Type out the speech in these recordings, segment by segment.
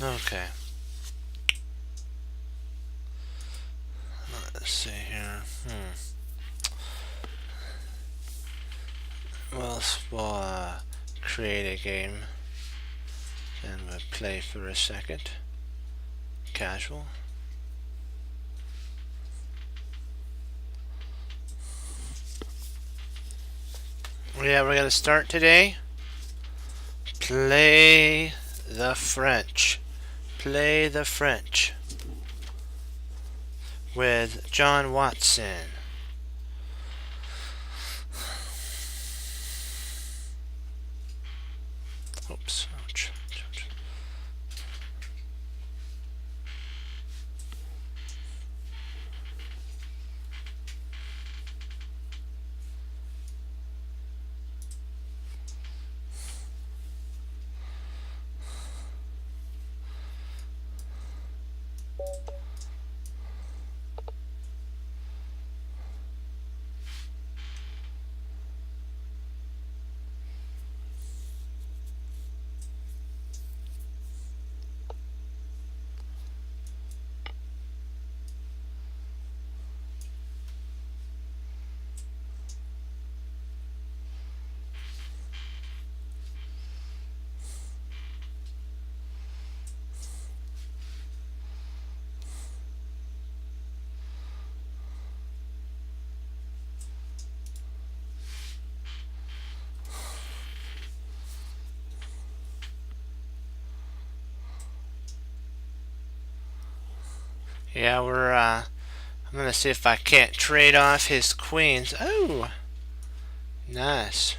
Okay. Let's see here. Well, we'll create a game and we'll play for a second. Casual. Yeah, we're gonna start today. Play the French. Play the French. With John Watson. Oops. Ouch. Yeah, I'm gonna see if I can't trade off his queens. Oh, nice.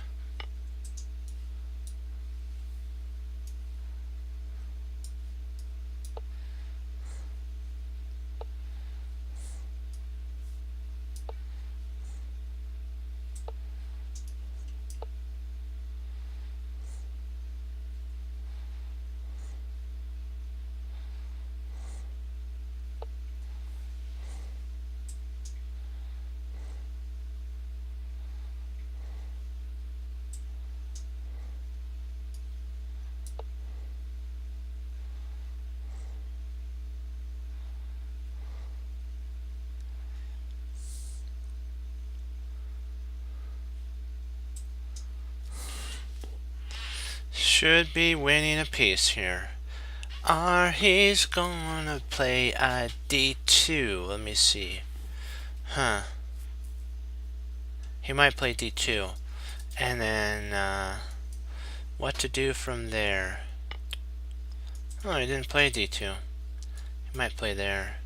Should be winning a piece here. He's gonna play a D2. Let me see. Huh. He might play D2. And then, what to do from there? Oh, he didn't play D2. He might play there.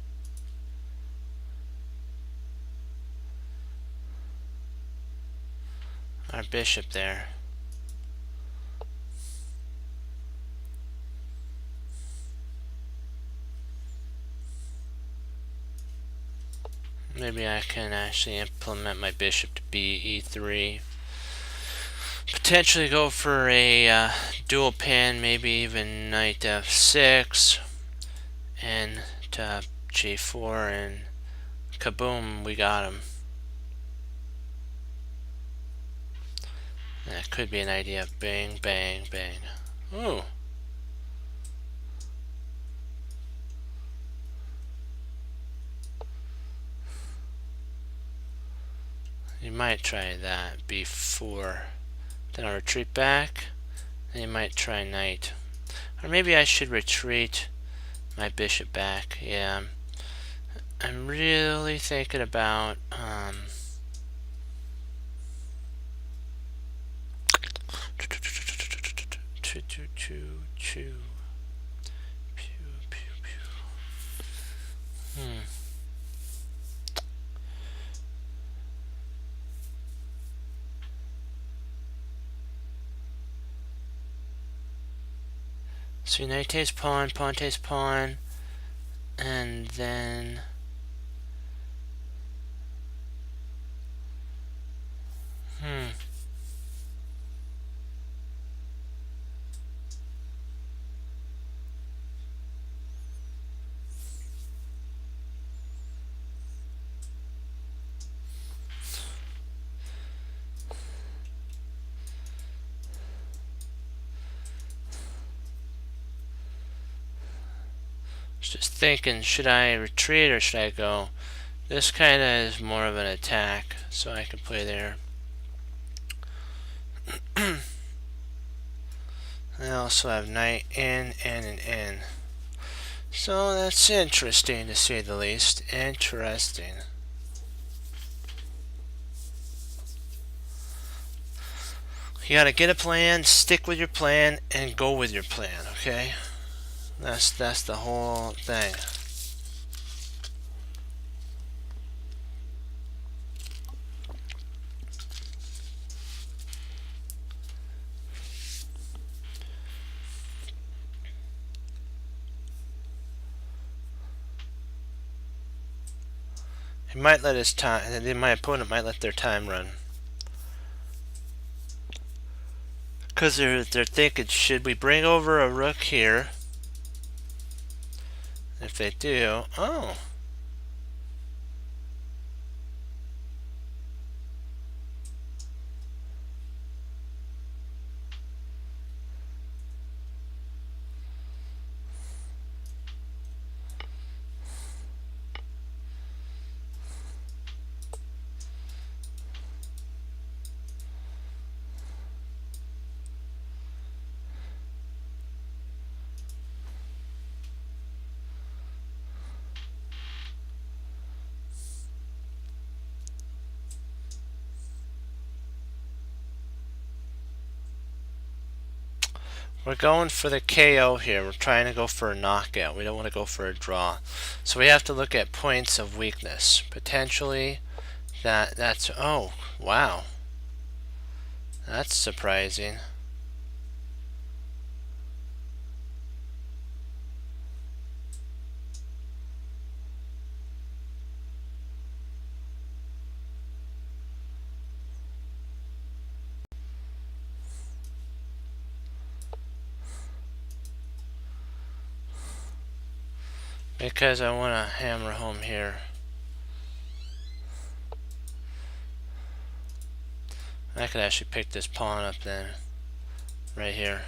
Our bishop there. Maybe I can actually implement my bishop to e3. Potentially go for a dual pin, maybe even knight f6 and to g4, and kaboom, we got him. That could be an idea. Bang, bang, bang. Ooh. You might try that before. Then I'll retreat back. Then you might try knight. Or maybe I should retreat my bishop back. Yeah. I'm really thinking about So knight takes pawn, pawn takes pawn, and then Just thinking, should I retreat or should I go? This kind of is more of an attack, so I can play there. I also have knight in and an in. So that's interesting to say the least. Interesting. You gotta get a plan, stick with your plan, and go with your plan, okay? That's the whole thing. He might let his time. My opponent might let their time run. Because they're thinking, should we bring over a rook here? If they do, oh. We're going for the KO here. We're trying to go for a knockout. We don't want to go for a draw. So we have to look at points of weakness. Potentially, that's... Oh, wow. That's surprising. Because I want to hammer home here. I could actually pick this pawn up then. Right here.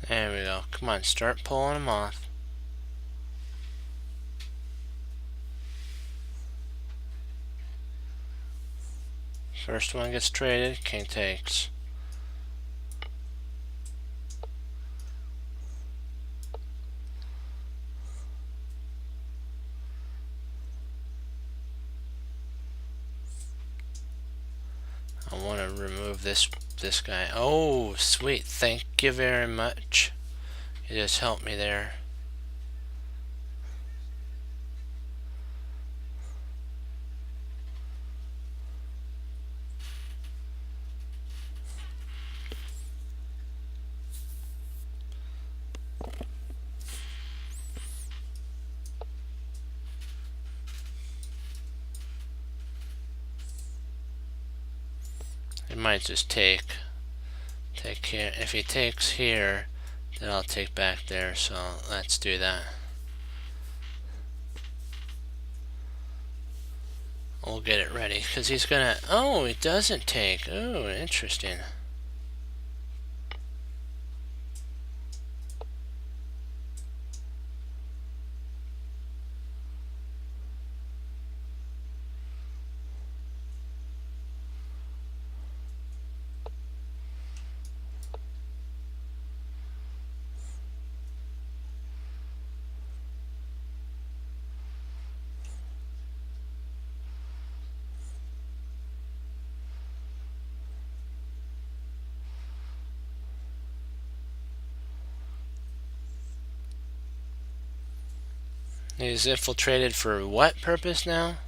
There we go. Come on, start pulling them off. First one gets traded, king takes. I want to remove this guy. Oh, sweet. Thank you very much. You just helped me there. It might just take here. If he takes here, then I'll take back there. So let's do that. We'll get it ready because he's gonna. Oh, it doesn't take. Oh, interesting. He's infiltrated for what purpose now?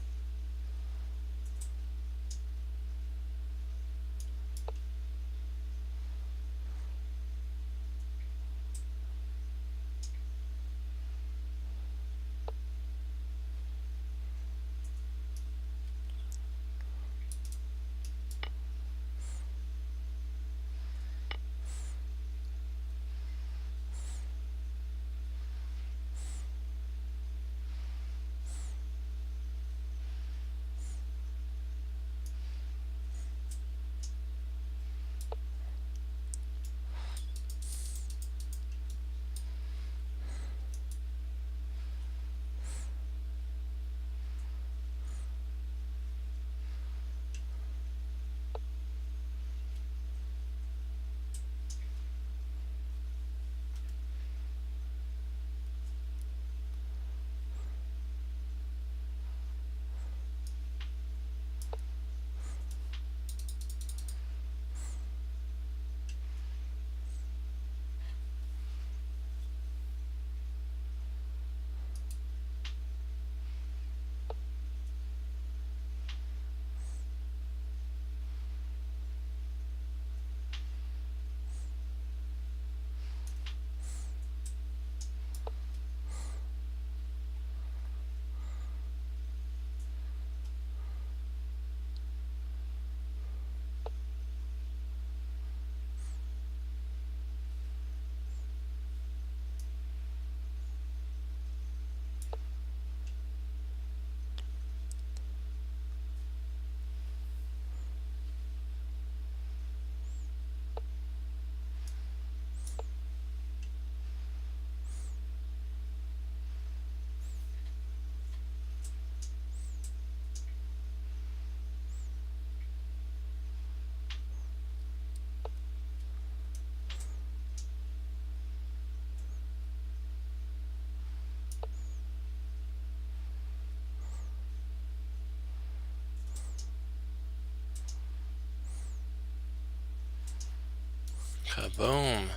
Kaboom.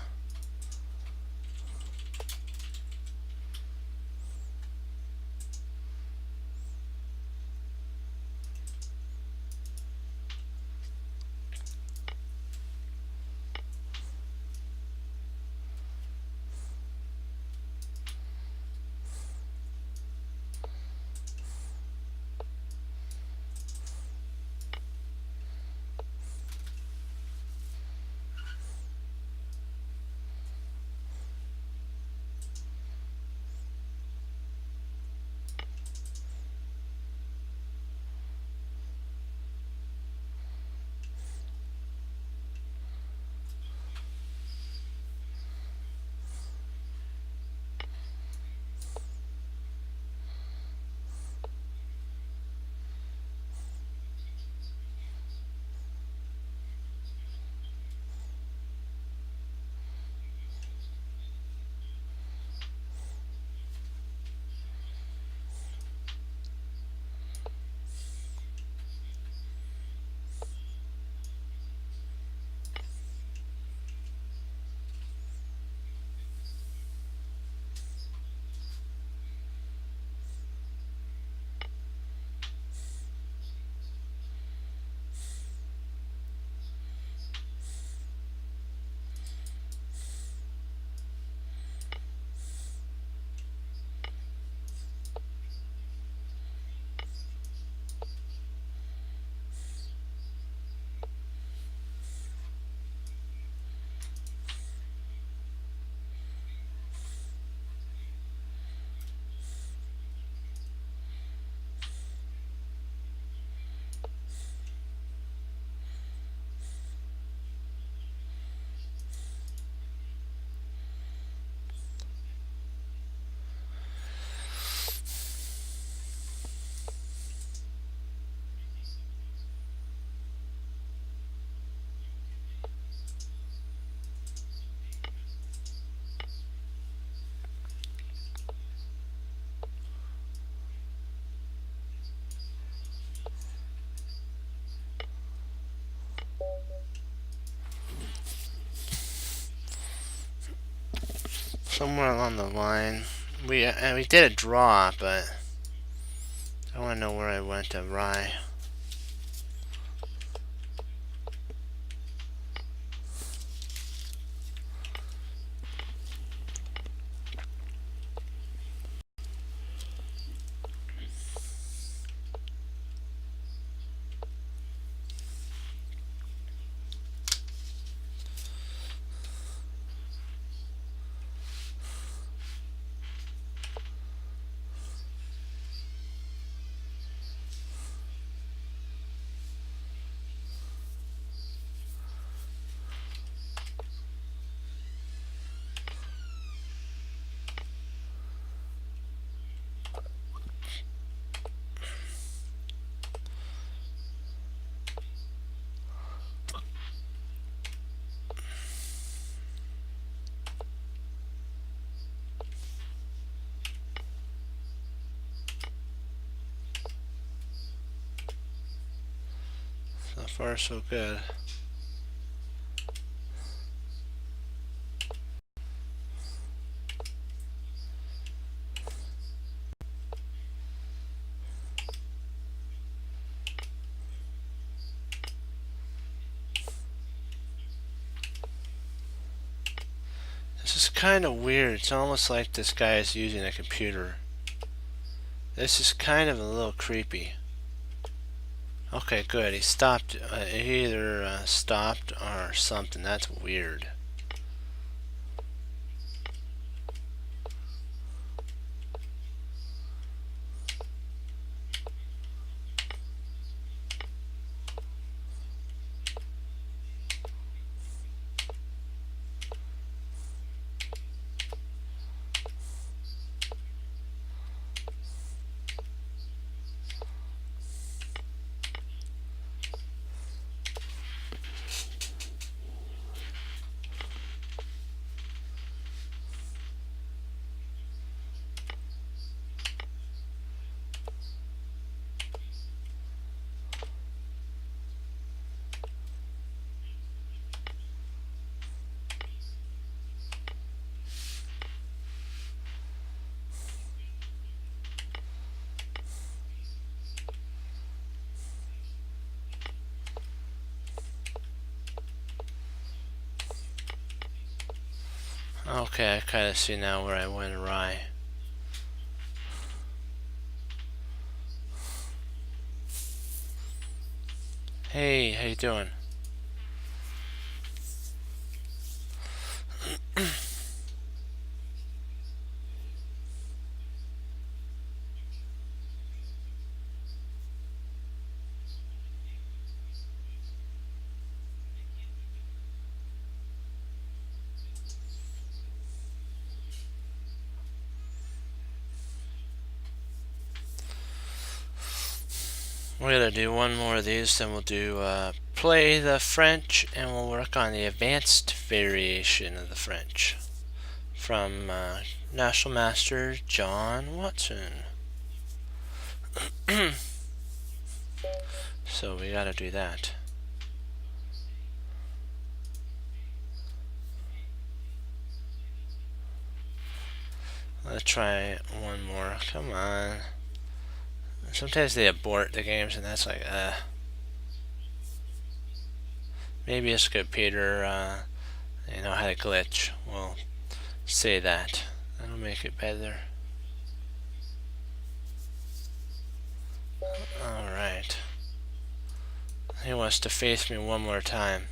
Somewhere along the line, we did a draw, but I want to know where I went awry. So far, so good. This is kind of weird. It's almost like this guy is using a computer. This is kind of a little creepy. Okay, good. He stopped. He either stopped or something. That's weird. Okay, I kind of see now where I went awry. Hey, how you doing? We're gonna do one more of these, then we'll do play the French, and we'll work on the advanced variation of the French from National Master John Watson. So we gotta do that. Let's try one more. Come on. Sometimes they abort the games, and that's like, maybe it's good, Peter. You know, had a glitch. We'll say that. That'll make it better. Alright. He wants to face me one more time.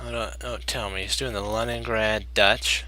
Oh, don't tell me. He's doing the Leningrad Dutch.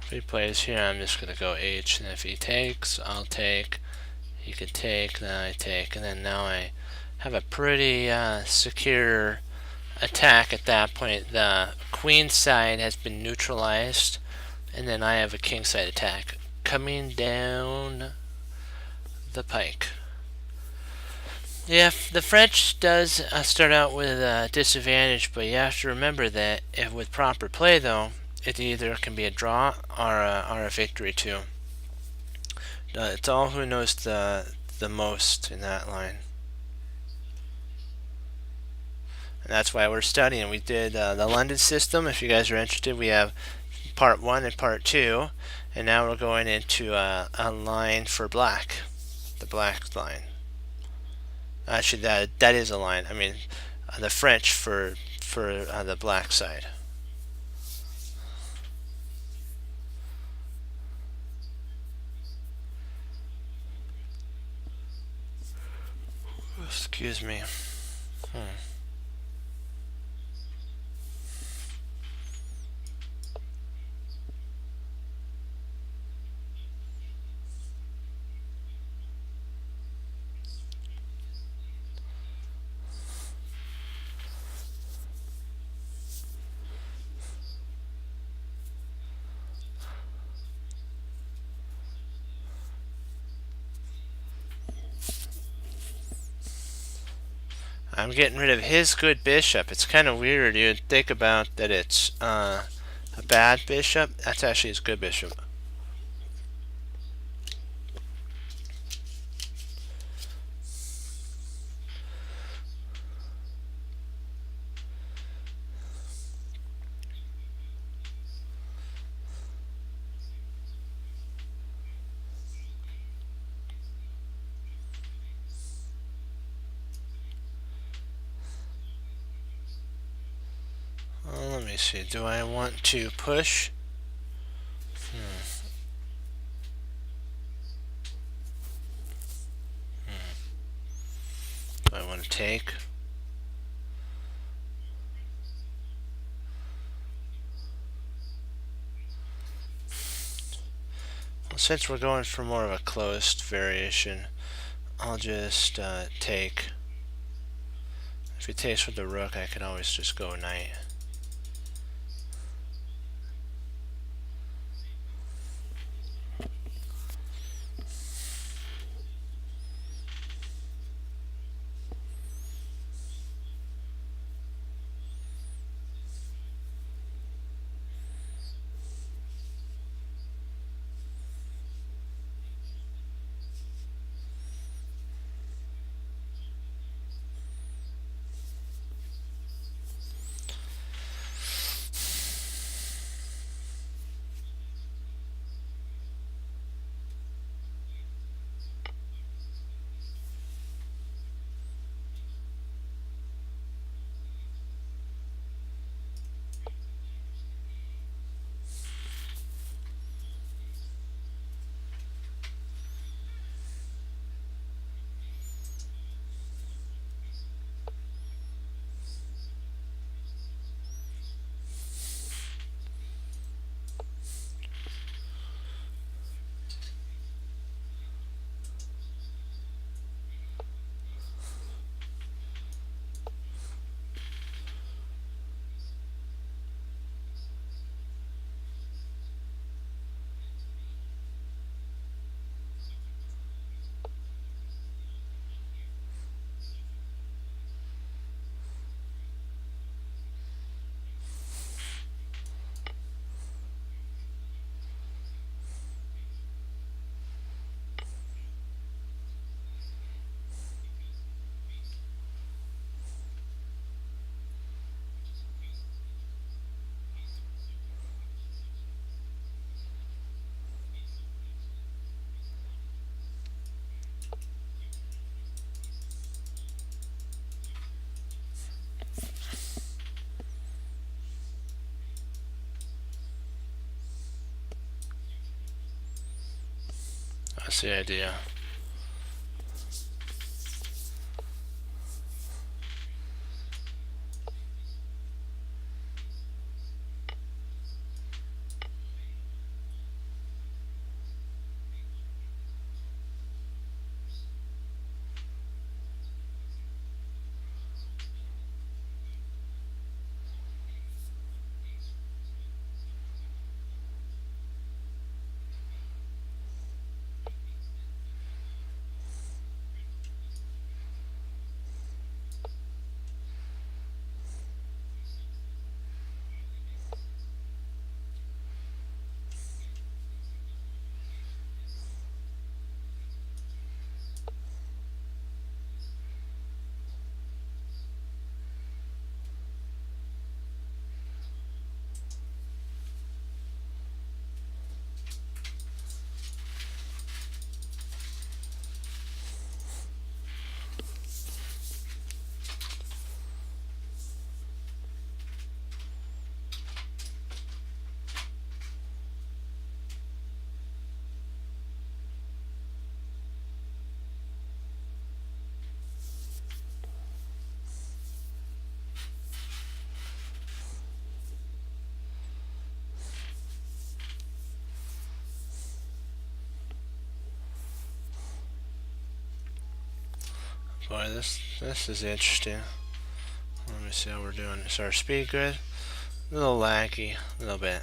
If he plays here, I'm just going to go H, and if he takes, I'll take. He could take, then I take, and then now I have a pretty secure attack at that point. The queen side has been neutralized, and then I have a king side attack coming down the pike. Yeah, the French does start out with a disadvantage, but you have to remember that if with proper play, though, it either can be a draw or a victory too. It's all who knows the most in that line. And that's why we're studying. We did the London system. If you guys are interested, we have part 1 and part 2. And now we're going into a line for black. The black line. Actually, that is a line. I mean, the French for the black side. Excuse me. I'm getting rid of his good bishop. It's kind of weird. You'd think about that it's a bad bishop. That's actually his good bishop. Let me see. Do I want to push? Do I want to take? Well, since we're going for more of a closed variation, I'll just take. If he takes with the rook, I can always just go knight. That's the idea. Boy, this is interesting. Let me see how we're doing. Is our speed good? A little laggy, a little bit.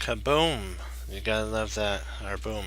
Kaboom! You gotta love that, or boom.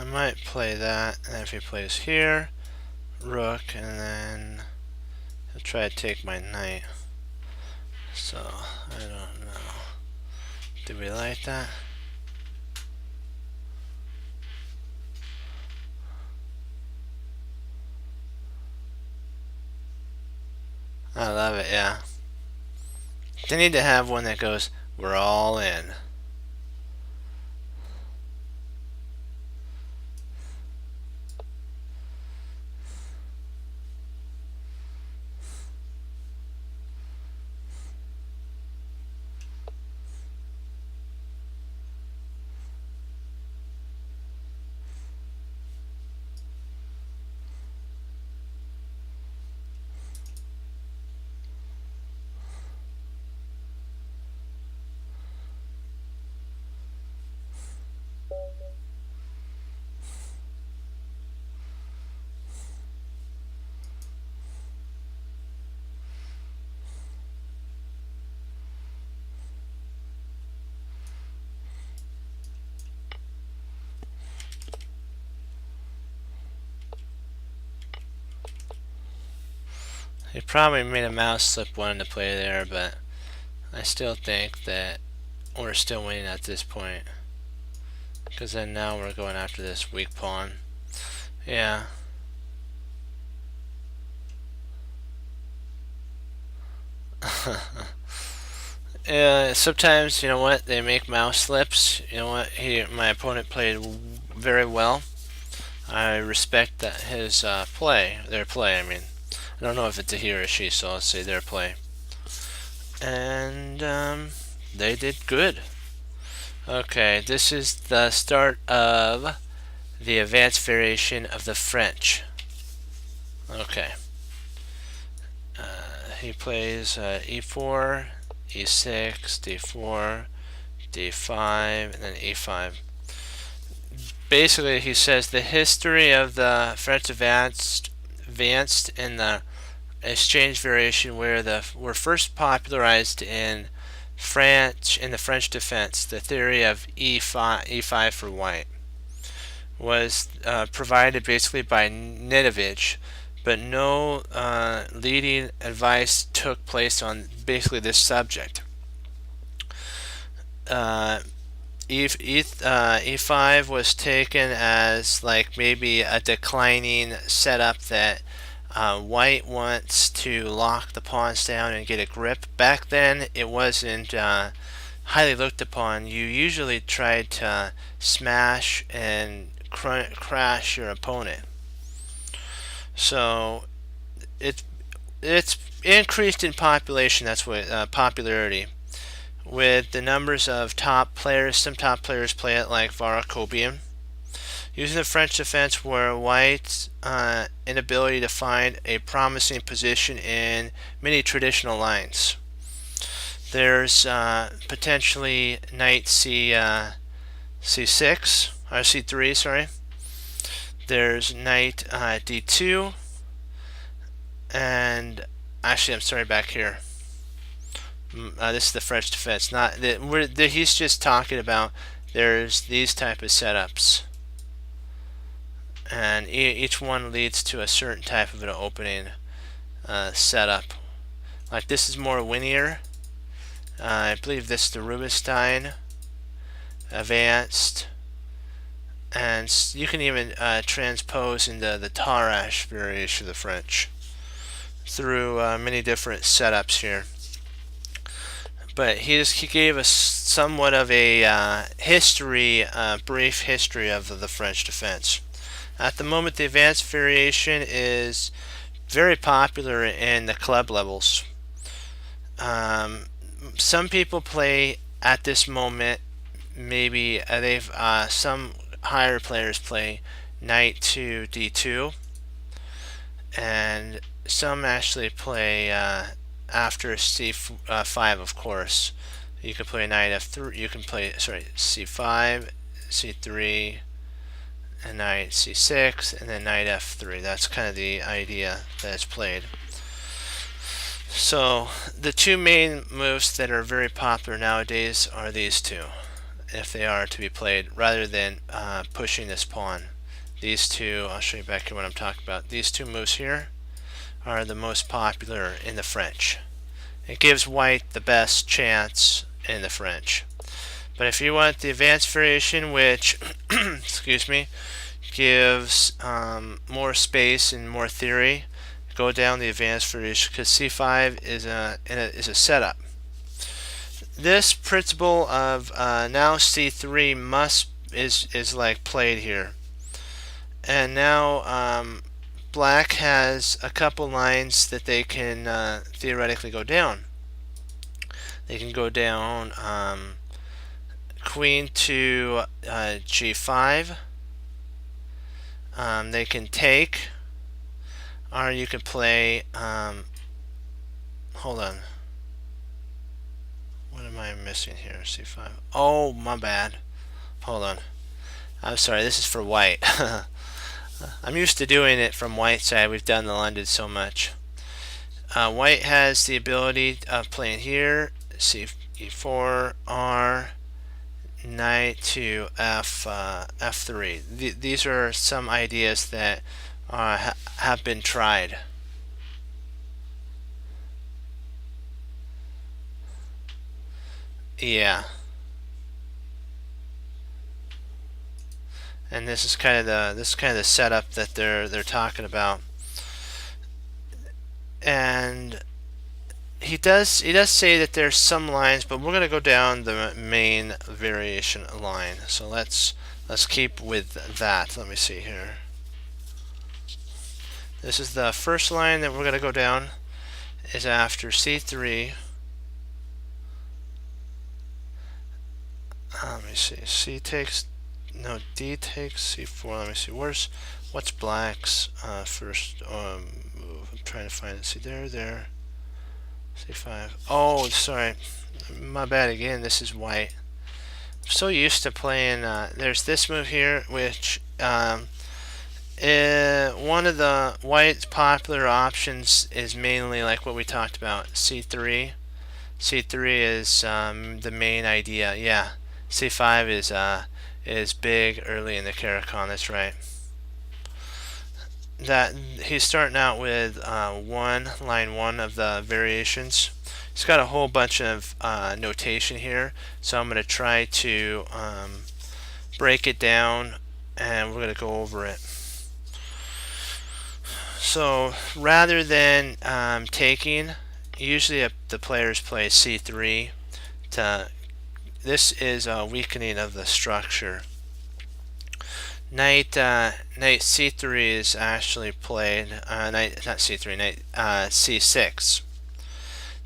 I might play that, and if he plays here, rook, and then he'll try to take my knight. So, I don't know. Do we like that? I love it, yeah. They need to have one that goes, we're all in. He probably made a mouse slip wanting to play there, but I still think that we're still winning at this point. Because then now we're going after this weak pawn. Yeah. Sometimes, you know what, they make mouse slips. You know what, my opponent played very well. I respect that his their play, I mean. I don't know if it's a he or a she, so I'll say their play. And They did good. Okay, this is the start of the advanced variation of the French. Okay. He plays e4, e6, d4, d5, and then e5. Basically, he says the history of the French advanced in the exchange variation were first popularized in the French defense. The theory of e5 for white was provided basically by Nedovich, but no leading advice took place on basically this subject. E5 was taken as like maybe a declining setup that white wants to lock the pawns down and get a grip. Back then, it wasn't highly looked upon. You usually tried to smash and crash your opponent. So it's increased in population. That's what popularity. With the numbers of top players, some top players play it like Varakobian. Using the French defense were white's inability to find a promising position in many traditional lines. There's potentially knight c6 or c3, sorry. There's knight d2, and actually I'm sorry, back here. This is the French defense. He's just talking about there's these type of setups, and each one leads to a certain type of an opening setup. Like this is more linear. I believe this is the Rubinstein advanced, and you can even transpose into the Tarrasch variation of the French through many different setups here. But he gave us somewhat of a brief history of the French defense. At the moment, the advanced variation is very popular in the club levels. Some people play at this moment. Maybe some higher players play knight to d2, and some actually play after c5, of course. You can play knight f3. You can play c5, c3, and knight c6, and then knight f3. That's kind of the idea that is played. So the two main moves that are very popular nowadays are these two, if they are to be played, rather than pushing this pawn. These two, I'll show you back here what I'm talking about. These two moves here are the most popular in the French. It gives white the best chance in the French. But if you want the advanced variation, which excuse me, gives more space and more theory, go down the advanced variation, because c5 is a setup. This principle of now c3 is like played here, and now black has a couple lines that they can theoretically go down. They can go down queen to g5. They can take, or you can play. Hold on. What am I missing here? c5. Oh, my bad. Hold on. I'm sorry. This is for white. I'm used to doing it from white side. We've done the London so much. White has the ability of playing here, c4, r, knight to f3. These are some ideas that have been tried. Yeah. And this is kind of the setup that they're talking about. And he does say that there's some lines, but we're going to go down the main variation line. So let's keep with that. Let me see here. This is the first line that we're going to go down, is after c3. Let me see. C takes, no, D takes C4. Let me see. What's black's first move? I'm trying to find it. See, there. C5. Oh, sorry. My bad again. This is white. I'm so used to playing. There's this move here, which one of the white's popular options is mainly like what we talked about, C3. C3 is the main idea. Yeah, C5 is big early in the Caro-Kann. That's right. That he's starting out with line one of the variations. He's got a whole bunch of notation here, so I'm going to try to break it down, and we're going to go over it. So rather than taking, usually the players play C3. This is a weakening of the structure. Knight C3 is actually played. Not C3. Knight C6.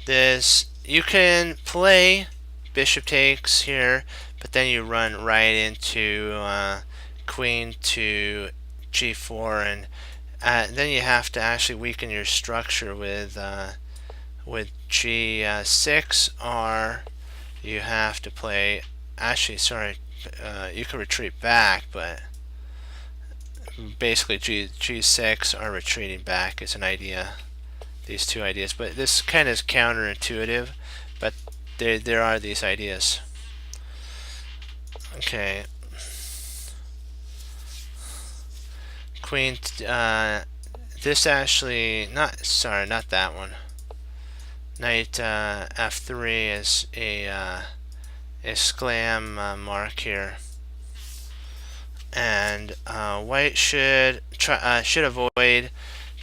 This you can play bishop takes here, but then you run right into queen to G4, and then you have to actually weaken your structure with G6, or you have to play. Actually, sorry, you can retreat back, but basically G6 or retreating back is an idea. These two ideas, but this kind of is counterintuitive, but there are these ideas. Okay. Queen. This actually not that one. Knight F3 is a exclam mark here, and white should avoid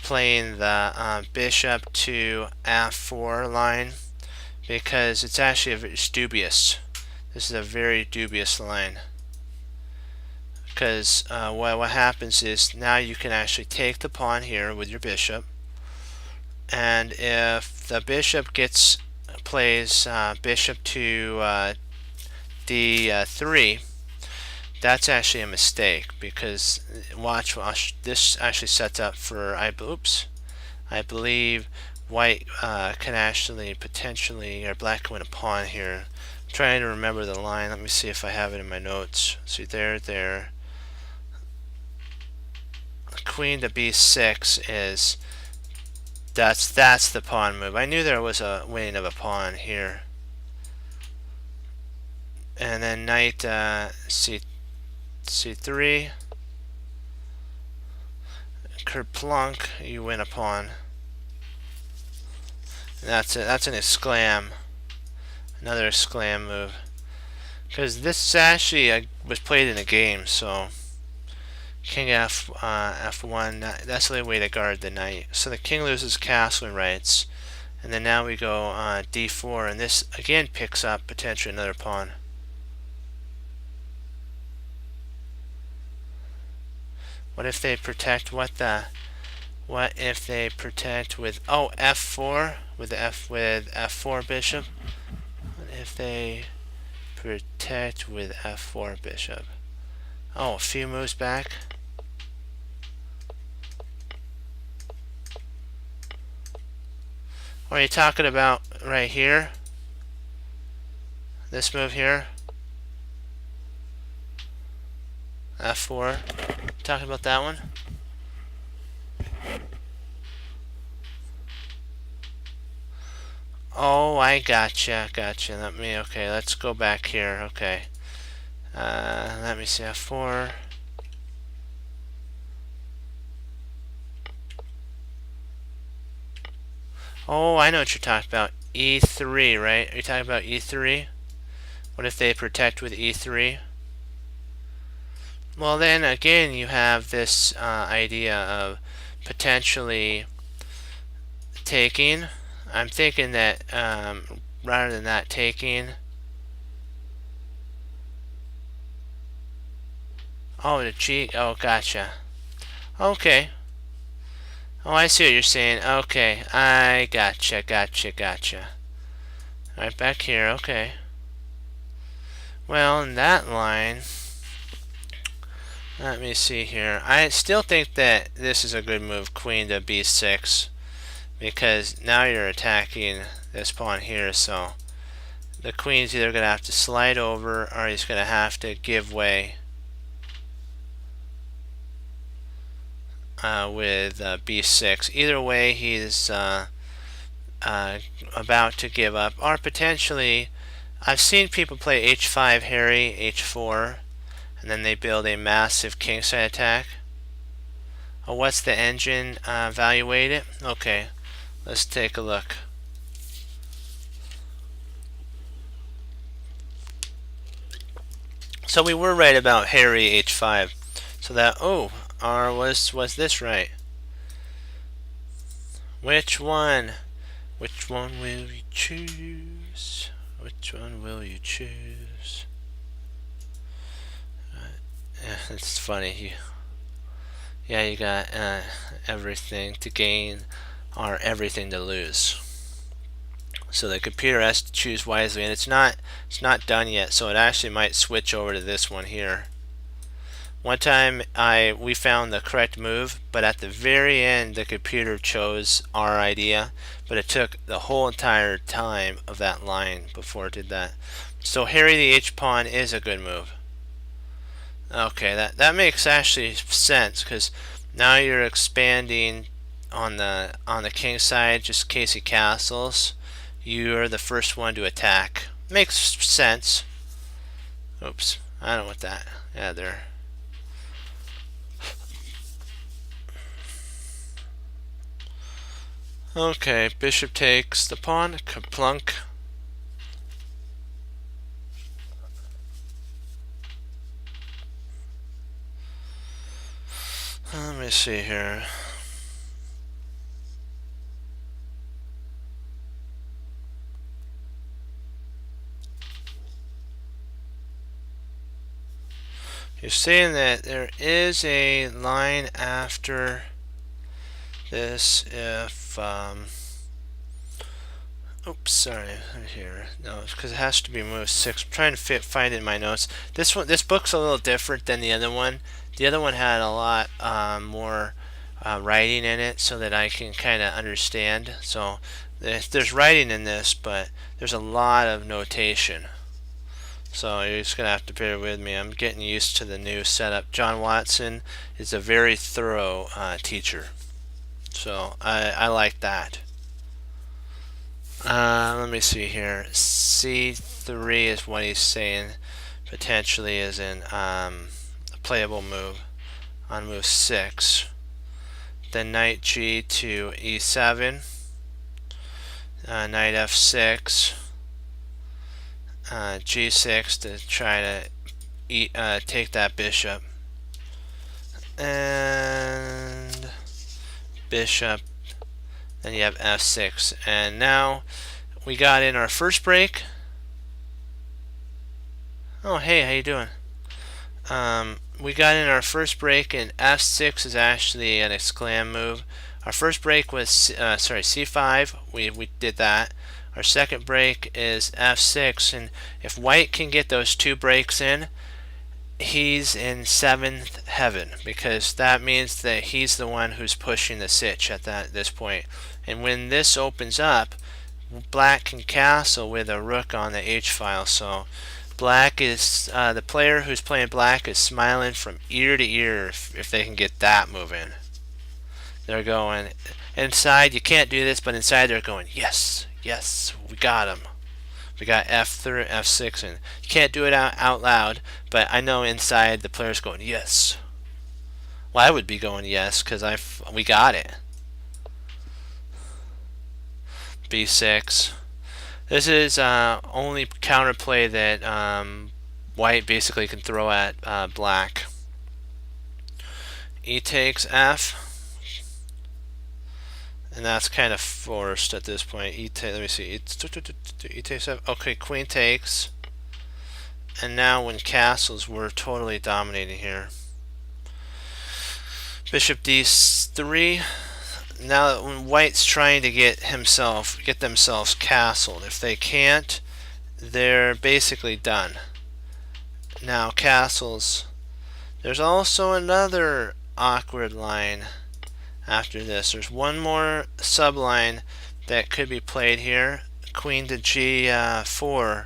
playing the bishop to F4 line, because it's dubious. This is a very dubious line, because what happens is now you can actually take the pawn here with your bishop, and if the bishop plays bishop to D3, that's actually a mistake, because watch, this actually sets up for I believe white can actually potentially, or black can win a pawn here. I'm trying to remember the line. Let me see if I have it in my notes. See, there. Queen to B6 is that's the pawn move. I knew there was a winning of a pawn here. And then knight C3, Kerplunk, you win a pawn. That's an exclam, another exclam move, because this actually was played in a game. So king F1, that's the way to guard the knight. So the king loses castling rights, and then now we go D4, and this again picks up potentially another pawn. What if they protect what if they protect with F4 with F4 bishop? What if they protect with F4 bishop? Oh, a few moves back. Or are you talking about right here? This move here? F4. Talking about that one? Oh, I gotcha. Okay, let's go back here. Okay. Let me see. F4. Oh, I know what you're talking about. E3, right? Are you talking about E3? What if they protect with E3? Well, then again, you have this idea of potentially taking. I'm thinking that rather than that taking. Oh, the G. Oh, gotcha. Okay. Oh, I see what you're saying. Okay, I gotcha. Right back here. Okay. Well, in that line, let me see here. I still think that this is a good move, queen to b6, because now you're attacking this pawn here, so the queen's either going to have to slide over or he's going to have to give way with b6. Either way, he's about to give up, or potentially, I've seen people play h5 Harry, h4, and then they build a massive kingside attack. Oh, what's the engine? Evaluate it? Okay, let's take a look. So we were right about Harry h5. So that, oh, or was this right? Which one? Which one will you choose? Which one will you choose? It's funny. You got everything to gain or everything to lose. So the computer has to choose wisely, and it's not done yet. So it actually might switch over to this one here. One time we found the correct move, but at the very end the computer chose our idea, but it took the whole entire time of that line before it did that. So Harry the H pawn is a good move. Okay, that makes actually sense, because now you're expanding on the king side just in case he castles. You're the first one to attack. Makes sense. Oops, I don't want that. Yeah, there. Okay, bishop takes the pawn, kaplunk. Let me see here. You're saying that there is a line after this if oops, sorry, here. No, it's because it has to be move 6. I'm trying to find it in my notes. This book's a little different than the other one. The other one had a lot more writing in it so that I can kind of understand. So there's writing in this, but there's a lot of notation. So you're just going to have to bear with me. I'm getting used to the new setup. John Watson is a very thorough teacher. So I like that. Let me see here. C3 is what he's saying potentially is in a playable move on move 6. Then knight G to E7. Knight F6. G6 to try to take that bishop. And bishop. Then you have F6. And now we got in our first break. Oh, hey, how you doing? We got in our first break, and F6 is actually an exclam move. Our first break was C5. We did that. Our second break is F6, and if white can get those 2 breaks in, he's in 7th heaven, because that means that he's the one who's pushing the sitch at this point. And when this opens up, black can castle with a rook on the H file. So black is the player who's playing black is smiling from ear to ear if they can get that move in. They're going inside. You can't do this, but inside they're going, yes, yes, we got him. We got F3, F6, and you can't do it out loud, but I know inside the player's going, yes. Well, I would be going yes, because we got it. B6. This is only counterplay that white basically can throw at black. E takes F. And that's kind of forced at this point. Let me see. E takes F. Okay, queen takes. And now when castles, we're totally dominating here. Bishop D3. Now when white's trying to get themselves castled. If they can't, they're basically done. Now castles. There's also another awkward line after this. There's one more subline that could be played here. Queen to G4,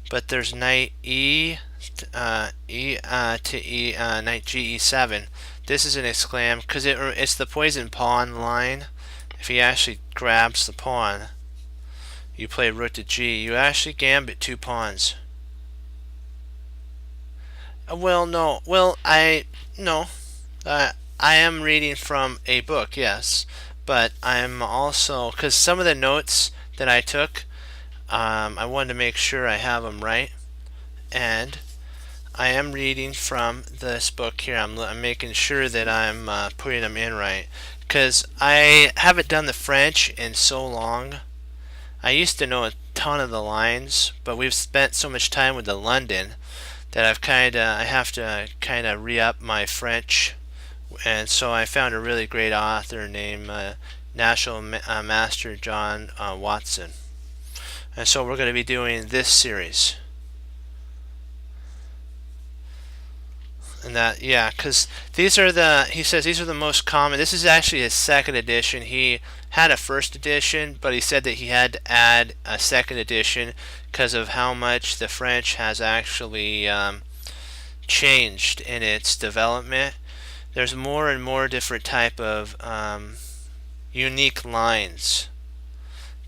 but there's knight E to E, knight G E7. This is an exclam because it's the poison pawn line. If he actually grabs the pawn, you play rook to G. You actually gambit 2 pawns. Well, no. Well, no. I am reading from a book, yes, but I'm also, because some of the notes that I took, I wanted to make sure I have them right, and I am reading from this book here. I'm making sure that I'm putting them in right, because I haven't done the French in so long. I used to know a ton of the lines, but we've spent so much time with the London that I have to kind of re-up my French, and so I found a really great author named National Master John Watson, and so we're going to be doing this series. And that, yeah, because he says these are the most common. This is actually his second edition. He had a first edition, but he said that he had to add a second edition because of how much the French has actually changed in its development. There's more and more different type of unique lines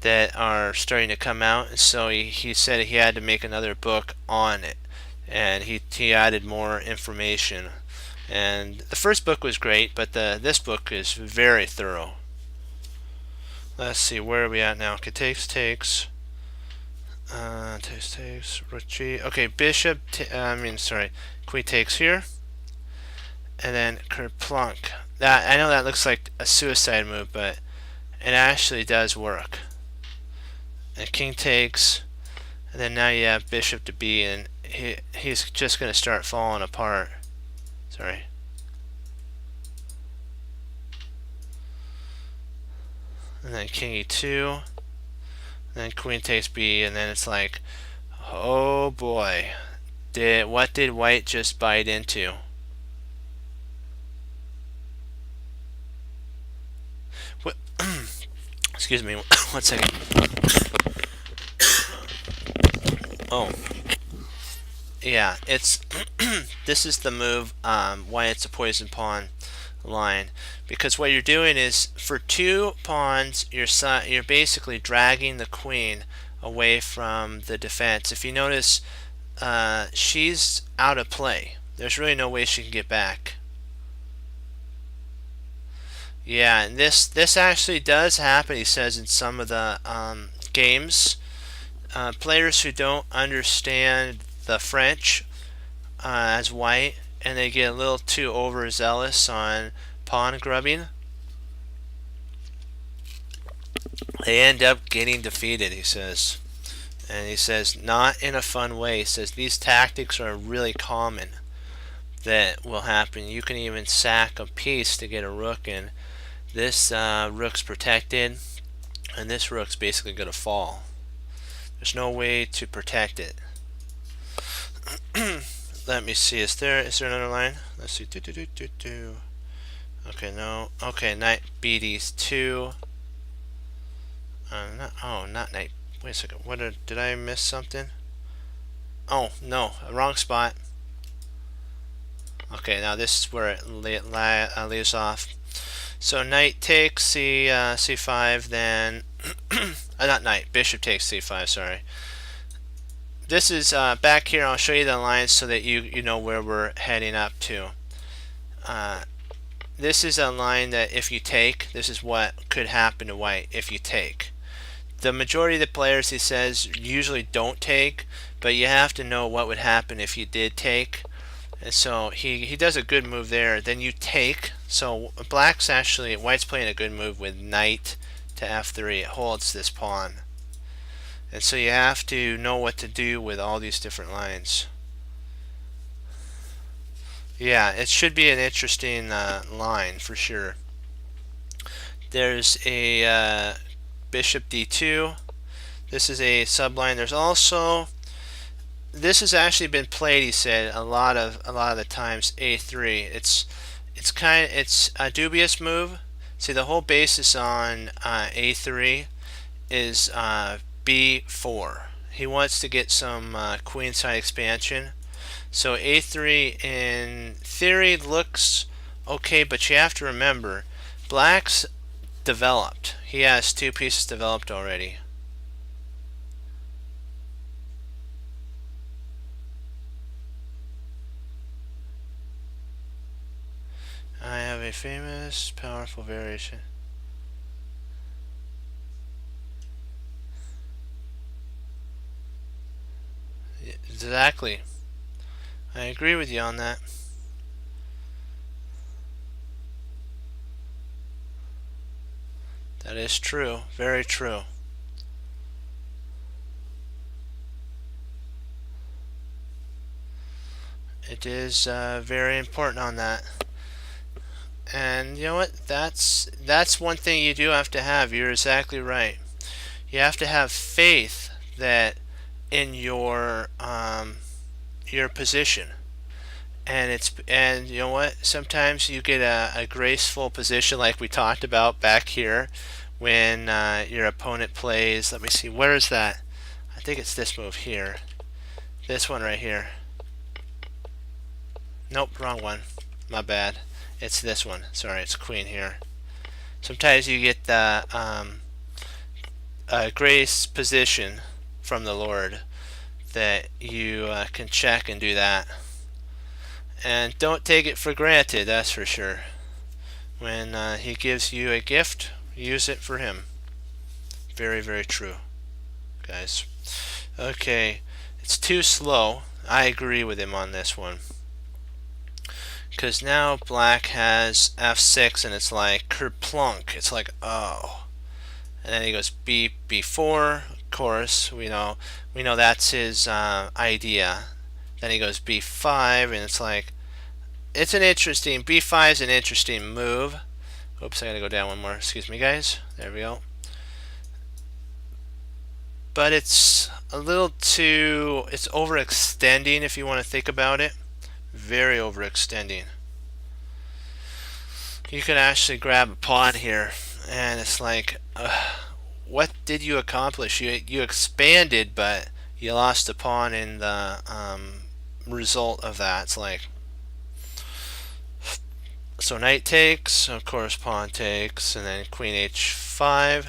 that are starting to come out, and so he said he had to make another book on it, and he added more information. And the first book was great, but this book is very thorough. Let's see, where are we at now? Okay, takes rook G. Okay, bishop. Queen takes here, and then kerplunk. That, I know that looks like a suicide move, but it actually does work. And king takes, and then now you have bishop to B, and he's just going to start falling apart. Sorry. And then king E2, and then queen takes B, and then it's like, oh boy, what did white just bite into? What? Excuse me, 1 second. Oh, yeah, it's this is the move why it's a poison pawn line, because what you're doing is for 2 pawns you're basically dragging the queen away from the defense. If you notice, she's out of play. There's really no way she can get back. Yeah, and this actually does happen, he says, in some of the games. Players who don't understand the French as white, and they get a little too overzealous on pawn grubbing, they end up getting defeated, he says. And he says, not in a fun way. He says these tactics are really common that will happen. You can even sack a piece to get a rook, and this rook's protected, and this rook's basically going to fall. There's no way to protect it. Let me see. Is there another line? Let's see. Okay, no. Okay, knight BD2. Not knight. Wait a second. Did I miss something? Oh no, wrong spot. Okay, now this is where it leaves off. So knight takes C5, then not knight. Bishop takes C5. Sorry. This is back here. I'll show you the lines so that you know where we're heading up to. This is a line that if you take, this is what could happen to white if you take. The majority of the players, he says, usually don't take, but you have to know what would happen if you did take. And so he does a good move there. Then you take. So white's playing a good move with knight to F3. It holds this pawn. And so you have to know what to do with all these different lines. Yeah, it should be an interesting line for sure. There's a bishop D2. This is a subline. There's also this has actually been played, he said, a lot of the times. A3. It's a dubious move. See, the whole basis on A3 is B4. He wants to get some queenside expansion. So A3 in theory looks okay, but you have to remember, black's developed. He has two pieces developed already. I have a famous, powerful variation. Exactly. I agree with you on that. That is true. Very true. It is very important on that. And you know what? That's one thing you do have to have. You're exactly right. You have to have faith that in your position. And you know what? Sometimes you get a graceful position like we talked about back here when your opponent plays. Let me see. Where is that? I think it's this move here. This one right here. Nope, wrong one. My bad. It's this one. Sorry, it's queen here. Sometimes you get the grace position from the Lord that you can check and do that. And don't take it for granted, that's for sure. When he gives you a gift, use it for him. Very, very true, guys. Okay, it's too slow. I agree with him on this one. Because now black has f6 and it's like kerplunk. It's like, oh. And then he goes b4. Of course, we know that's his idea. Then he goes b5, and it's like, it's an interesting, b5 is an interesting move. Oops, I gotta go down one more. Excuse me, guys. There we go. But it's a little too, it's overextending if you want to think about it. Very overextending. You could actually grab a pawn here, and it's like, what did you accomplish? You expanded, but you lost a pawn in the result of that. It's like, so knight takes, of course pawn takes, and then queen h5.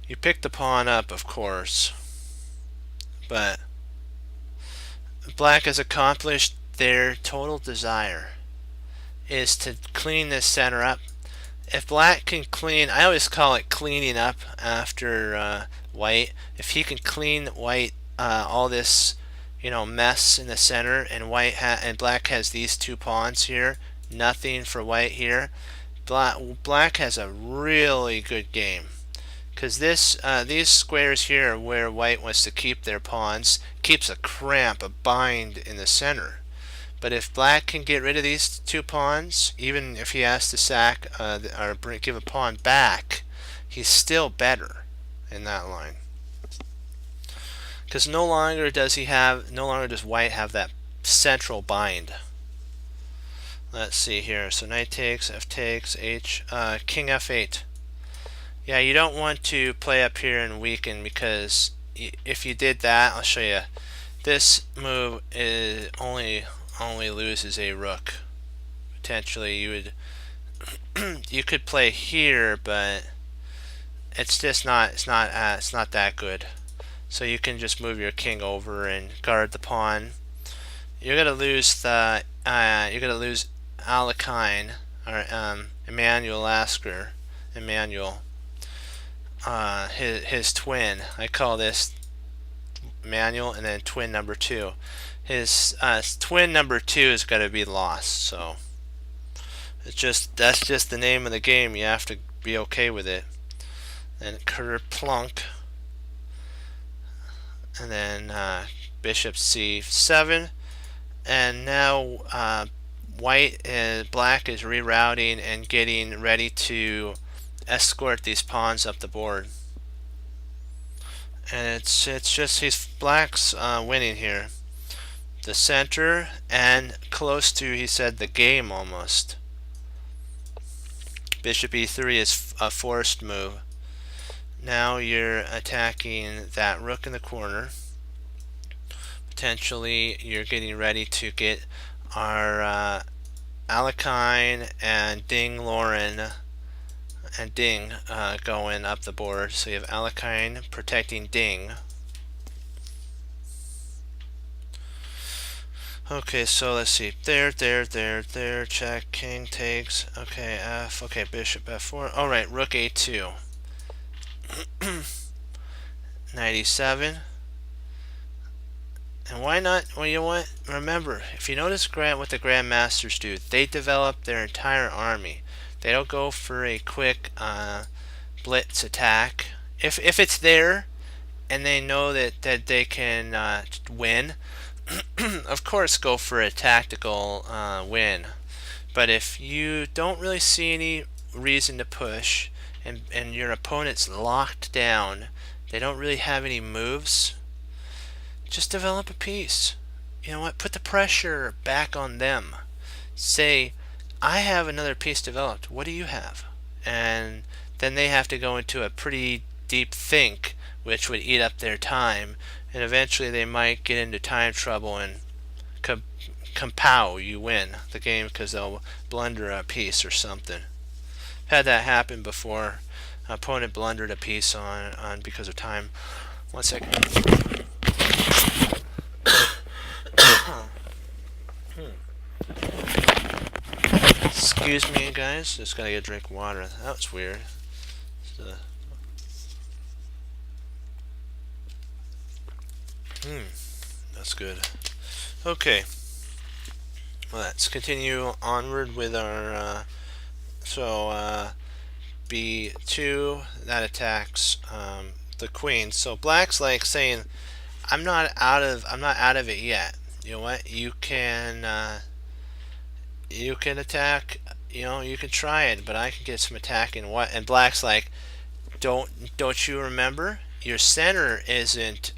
You pick the pawn up, of course, but black has accomplished their total desire is to clean this center up. If black can clean, I always call it cleaning up after white. If he can clean white all this, mess in the center, and and black has these two pawns here, nothing for white here. Black has a really good game, because these squares here where white wants to keep their pawns keeps a cramp, a bind in the center. But if black can get rid of these two pawns, even if he has to sack or give a pawn back, he's still better in that line. Because no longer does white have that central bind. Let's see here. So knight takes, f takes, king f8. Yeah, you don't want to play up here and weaken, because if you did that, I'll show you. This move is only loses a rook. Potentially you could play here, but it's just not that good. So you can just move your king over and guard the pawn. You're gonna lose Alekhine, or Emmanuel Lasker. His twin. I call this Emmanuel, and then twin number 2. His twin number 2 is going to be lost. So that's just the name of the game. You have to be okay with it. Then kerplunk, and then bishop c7, and now black is rerouting and getting ready to escort these pawns up the board. And it's just black's winning here. the center, and close to, he said, the game almost. Bishop e3 is a forced move. Now you're attacking that rook in the corner. Potentially you're getting ready to get our Alekhine and Ding Lauren and Ding going up the board. So you have Alekhine protecting Ding. Okay, so let's see. There, check, king takes. Okay, F, okay, bishop F4. Alright, rook A2. Knight E7. And why not? Well, you know what? Remember, if you notice what the Grandmasters do, they develop their entire army. They don't go for a quick blitz attack. If it's there, and they know that they can win, of course go for a tactical win. But if you don't really see any reason to push, and your opponent's locked down, they don't really have any moves, just develop a piece. You know what? Put the pressure back on them. Say, I have another piece developed. What do you have? And then they have to go into a pretty deep think, which would eat up their time, and eventually they might get into time trouble and kapow, you win the game because they'll blunder a piece or something. Had that happen before. Opponent blundered a piece on because of time. 1 second. Excuse me, guys. Just gotta get a drink of water. That was weird. That's good. Okay. Let's continue onward with our. B2 that attacks the queen. So black's like saying, I'm not out of it yet. You know what? You can attack. You know, you can try it, but I can get some attack in what? And black's like, don't you remember? Your center isn't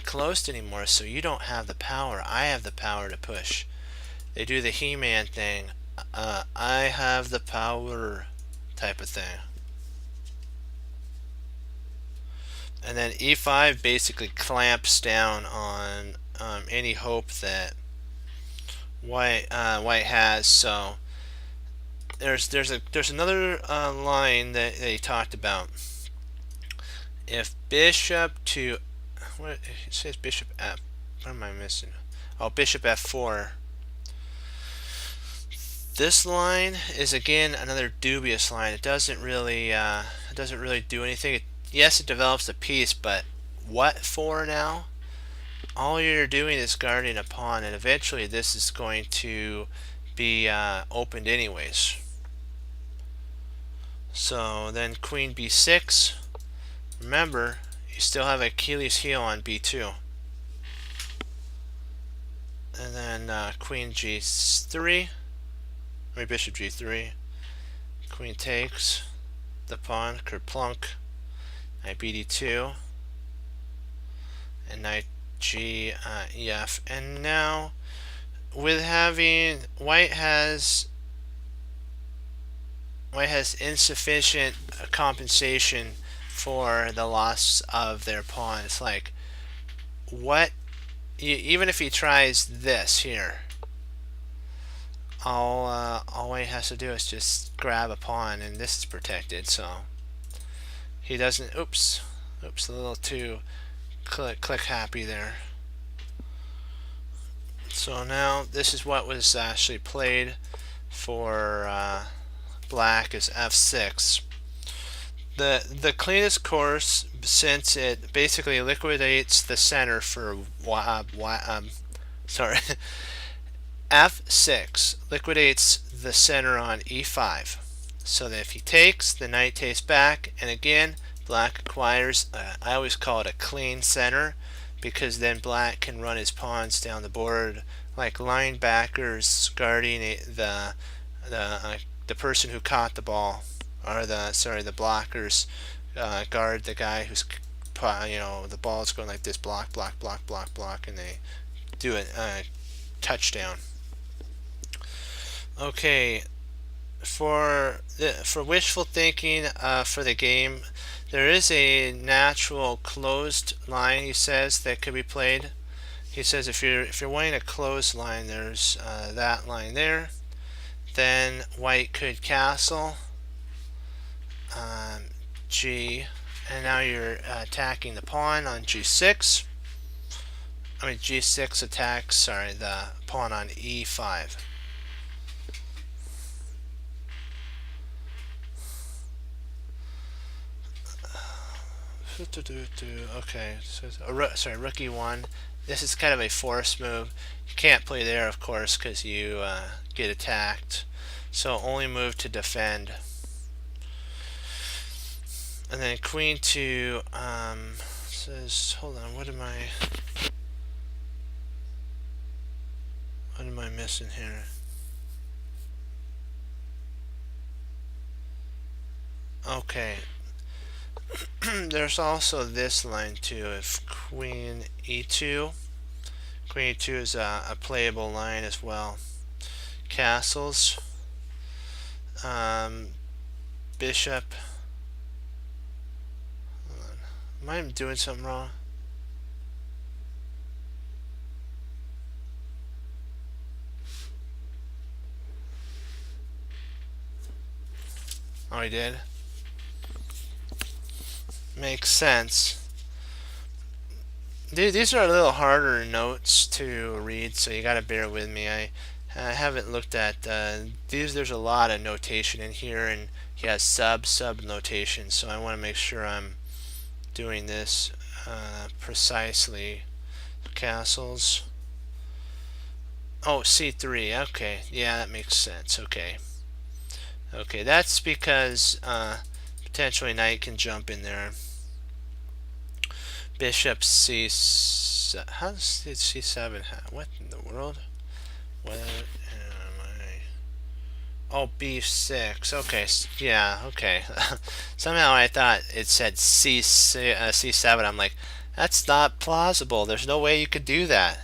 closed anymore, so you don't have the power. I have the power to push. They do the He-Man thing. I have the power type of thing. And then E5 basically clamps down on any hope that white has. So there's another line that he talked about. If bishop to what it says bishop F. What am I missing? Oh, bishop F4. This line is again another dubious line. It doesn't really do anything. Yes, it develops a piece, but what for now? All you're doing is guarding a pawn, and eventually this is going to be opened anyways. So then queen b6. Remember, you still have Achilles heel on b2. And then queen g3. Bishop g3, queen takes, the pawn, kerplunk, knight bd2, and knight g ef. And now, with having white has insufficient compensation for the loss of their pawn. It's like, what? Even if he tries this here. All white has to do is just grab a pawn, and this is protected. So he doesn't. Oops, a little too click happy there. So now this is what was actually played for black is f6. The cleanest course, since it basically liquidates the center for sorry. F6 liquidates the center on E5, so that if he takes, the knight takes back, and again black acquires, I always call it a clean center, because then black can run his pawns down the board like linebackers guarding the person who caught the ball, or the blockers guard the guy who's, the ball is going like this, block, and they do a touchdown. Okay, for wishful thinking for the game, there is a natural closed line, he says, that could be played. He says if you're wanting a closed line, there's that line there. Then white could castle G, and now you're attacking the pawn on G6. I mean G6 attacks, sorry, the pawn on E5. Okay, so sorry, rook e1. This is kind of a forced move. You can't play there, of course, because you get attacked. So only move to defend. And then queen to says, hold on, what am I missing here? Okay. There's also this line too. If queen e2, queen e2 is a playable line as well. Castles, bishop. Am I doing something wrong? Oh, I did. Makes sense. These are a little harder notes to read, so you gotta bear with me. I haven't looked at these. There's a lot of notation in here, and he has sub notation, so I want to make sure I'm doing this precisely. Castles. Oh, C3. Okay, yeah, that makes sense. Okay, that's because potentially knight can jump in there. Bishop C. How does C7? What in the world? What am I? Oh, B6. Okay, yeah. Okay. Somehow I thought it said C7. I'm like, that's not plausible. There's no way you could do that.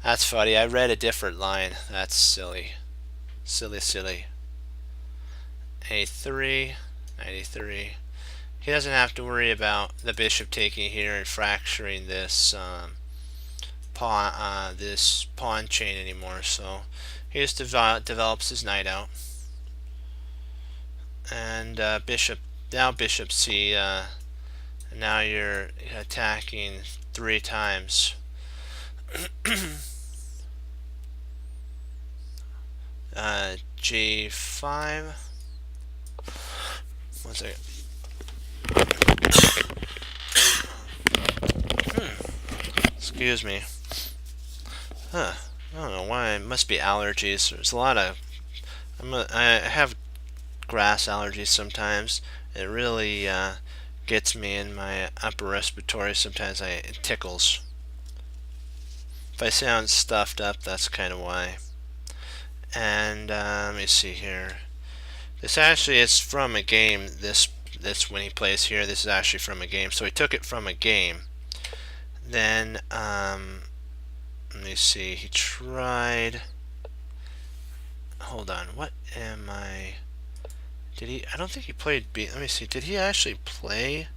That's funny. I read a different line. That's silly. Silly. A3. 93. He doesn't have to worry about the bishop taking here and fracturing this pawn chain anymore. So he just develops his knight out, and bishop C. Now you're attacking 3 times. G5. One second. Excuse me. I don't know why. It must be allergies. There's a lot of. I have grass allergies sometimes. It really gets me in my upper respiratory. Sometimes it tickles. If I sound stuffed up, that's kind of why. And let me see here. This actually is from a game. This when he plays here, this is actually from a game. So he took it from a game. Then let me see. He tried. Hold on. What am I? Did he? I don't think he played B. Let me see. Did he actually play?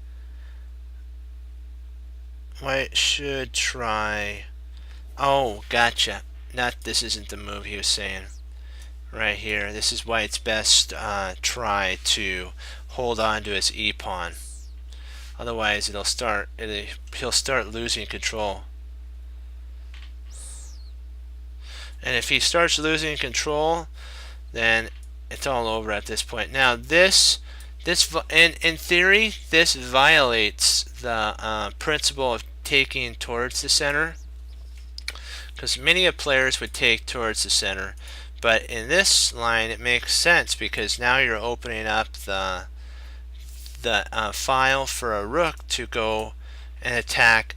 White should try. Oh, gotcha. This isn't the move he was saying. Right here. This is White's best try to hold on to his E pawn. Otherwise, he'll start losing control. And if he starts losing control, then it's all over at this point. Now, in theory, this violates the principle of taking towards the center, because many of players would take towards the center. But in this line, it makes sense because now you're opening up the file for a rook to go and attack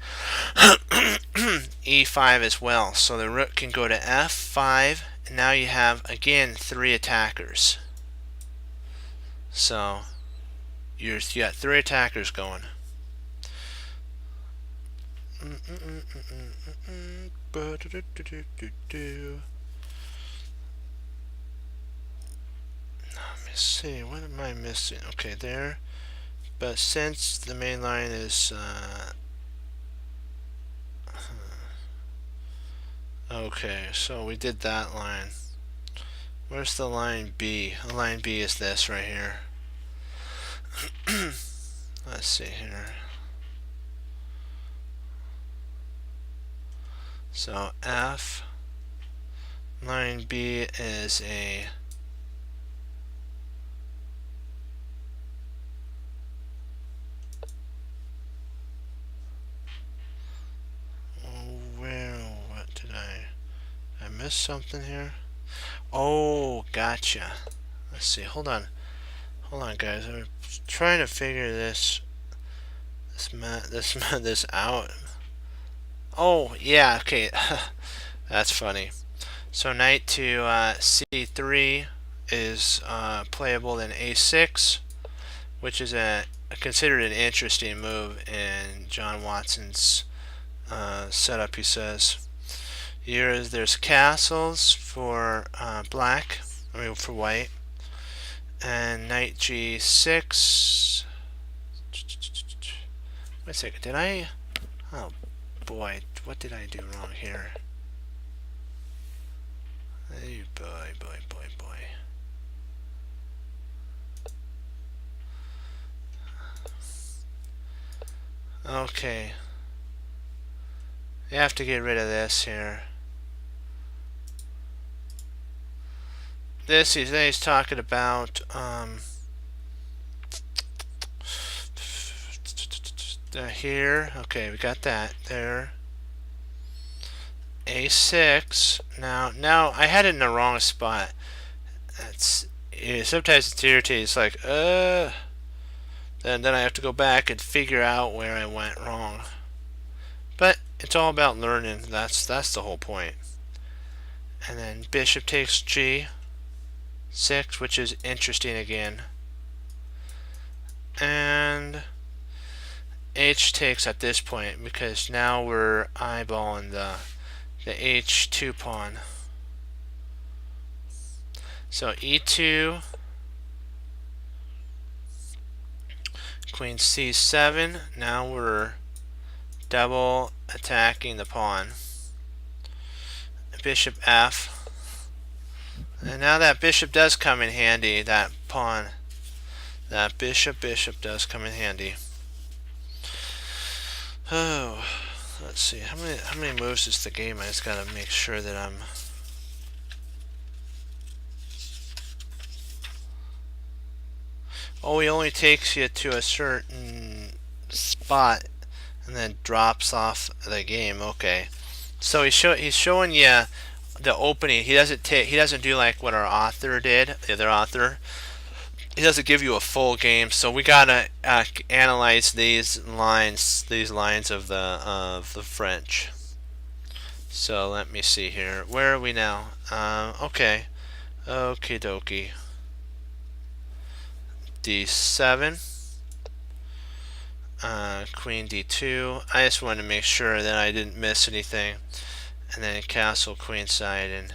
e5 as well. So the rook can go to f5, and now you have again 3 attackers. So you got 3 attackers going. me see, what am I missing? Okay, there. But since the main line is okay, so we did that line. Where's the line B? The line B is this right here. Let's see here. So F, line B is a what did I miss something here? Oh, gotcha. Let's see, hold on guys, I'm trying to figure this out. Oh yeah, okay. That's funny. So knight to c3 is playable in a6, which is considered an interesting move in John Watson's setup. He says there's castles for black, for white, and knight g6. Wait a second, did I? Oh boy, what did I do wrong here? Hey, boy. Okay. You have to get rid of this here. He's talking about here. Okay, we got that there. A6. Now I had it in the wrong spot. Sometimes it's irritating. It's like then I have to go back and figure out where I went wrong. But it's all about learning. That's the whole point. And then bishop takes G6, which is interesting again. And H takes at this point because now we're eyeballing the H2 pawn. So E2, Queen C7. Now we're double attacking the pawn. Bishop F. And now that bishop does come in handy, that bishop does come in handy. Oh, let's see. How many moves is the game? I just gotta make sure that I'm. Oh, he only takes you to a certain spot and then drops off the game. Okay, so he's showing you the opening. He doesn't do like what our author did, the other author. He doesn't give you a full game, so we gotta analyze these lines of the French. So let me see here. Where are we now? Okay, okie dokie. D7, Queen D2. I just wanted to make sure that I didn't miss anything. And then castle queenside, and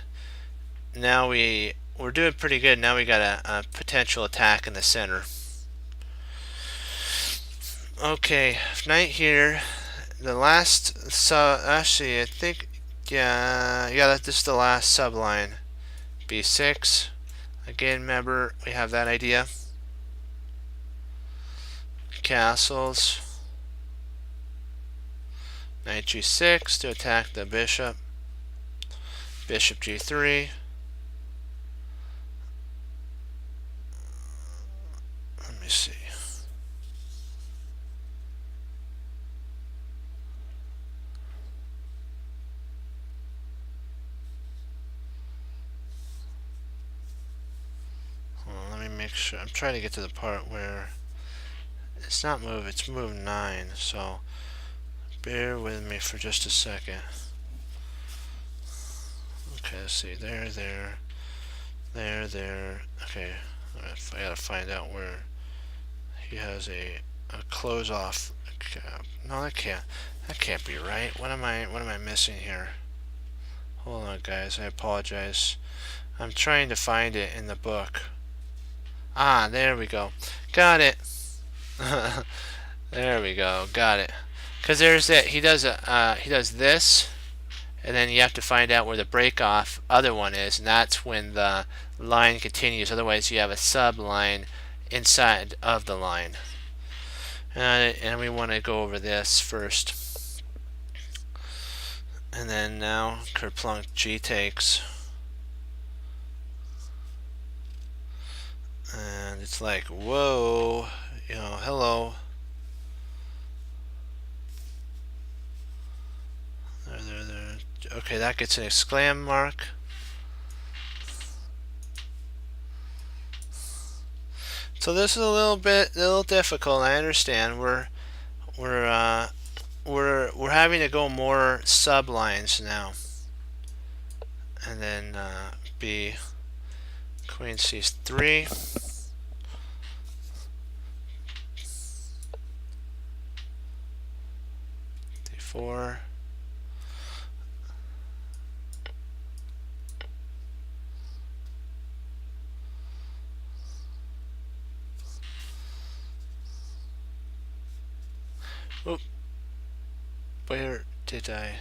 now we're doing pretty good. Now we got a potential attack in the center. Okay, knight here. The last actually I think yeah, this is the last subline. B6. Again, remember we have that idea. Castles. Knight G6 to attack the bishop. Bishop G3. Let me see. Hold on, let me make sure. I'm trying to get to the part where it's not move, it's move 9. So bear with me for just a second. Okay, let's see. There. Okay, I gotta find out where he has a close off. No, that can't be right. What am I missing here? Hold on, guys. I apologize. I'm trying to find it in the book. Ah, there we go. Got it. There we go. Got it. Because there's that. He does this, and then you have to find out where the break off other one is, and that's when the line continues. Otherwise, you have a sub line inside of the line. And we want to go over this first. And then now Kerplunk G takes. And it's like, whoa, you know, hello. There. Okay, that gets an exclam mark. So this is a little difficult. I understand. We're having to go more sublines now. And then B, Queen C3. D4. Oop. Where did I?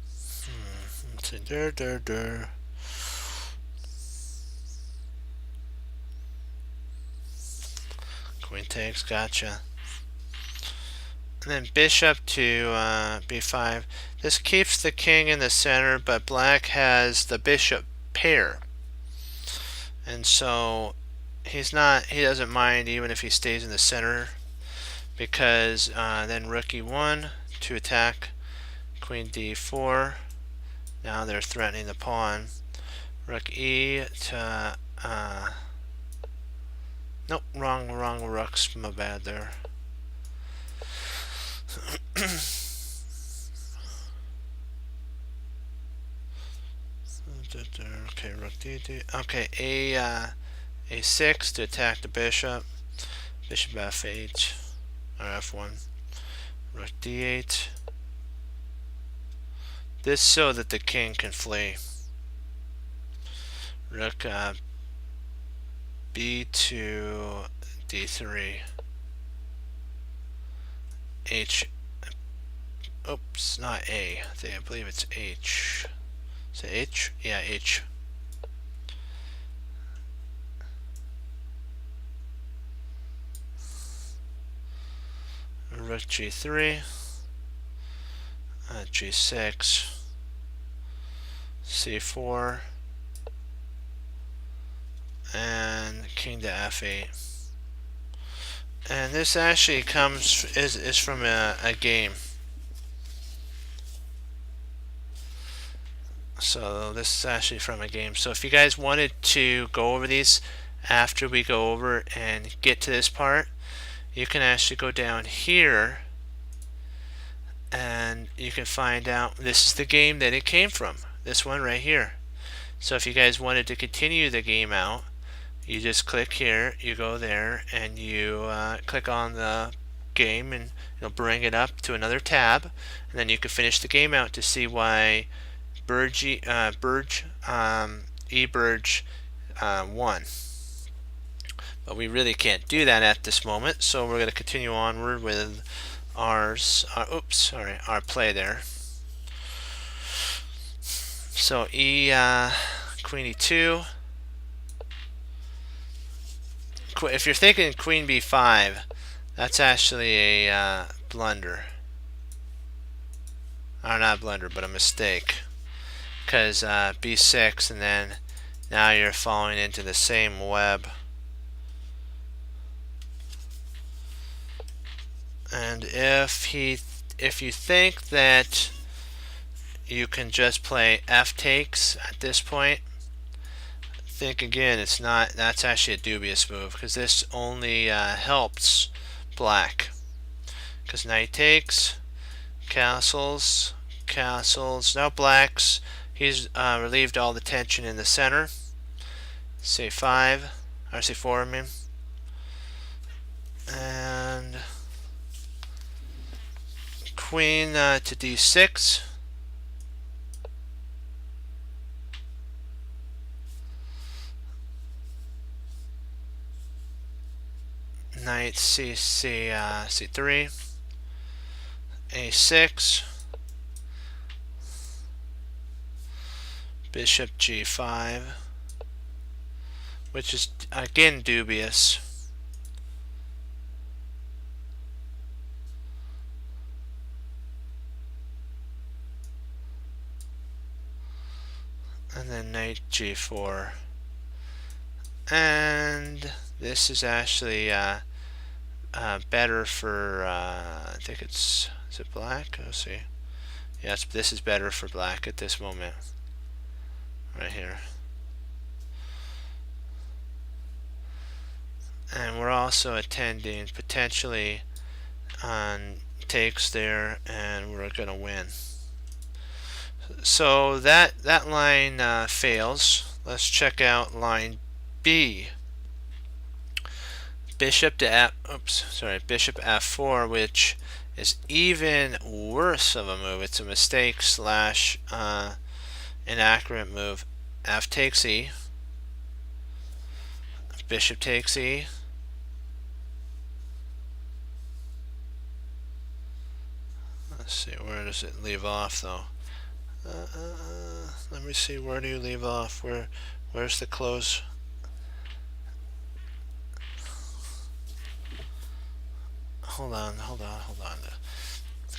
Let's see. Der. Queen takes, gotcha. And then bishop to b5. This keeps the king in the center, but black has the bishop pair. And so he doesn't mind even if he stays in the center, because then rook e1 to attack queen d4. Now they're threatening the pawn. Rook e to nope, wrong rooks, my bad there. Okay, rook d. Okay, a6 to attack the bishop. Bishop f8 or f1. Rook d8. This so that the king can flee. Rook b2 d3. H. Oops, not A. I believe it's H. Is it H? Yeah, H. Rook g3. G6. C4. And king to f8. And this actually is from a game. So this is actually from a game. So if you guys wanted to go over these after we go over and get to this part, you can actually go down here and you can find out this is the game that it came from. This one right here. So if you guys wanted to continue the game out, you just click here, you go there, and you click on the game, and it'll bring it up to another tab, and then you can finish the game out to see why eBurge won. But we really can't do that at this moment, so we're going to continue onward with our play there. So Queen e2. If you're thinking Queen b5, that's actually a blunder. Or not a blunder, but a mistake. Because b6, and then now you're falling into the same web. And if you think that you can just play f takes at this point, think again. It's not. That's actually a dubious move, because this only helps black. Because knight takes, castles. Now black's he's relieved all the tension in the center. C5 or C4, I mean, queen to d6. Knight c3, a6, bishop g5, which is again dubious. And then knight g4. And this is actually better for, I think is it black? Let's see. Yes, this is better for black at this moment. Right here. And we're also attending potentially on takes there, and we're going to win. So that line fails. Let's check out line B. Bishop to bishop f4, which is even worse of a move. It's a mistake slash inaccurate move. F takes e. Bishop takes e. Let's see, where does it leave off though? Let me see, where do you leave off? Where's the close? Hold on.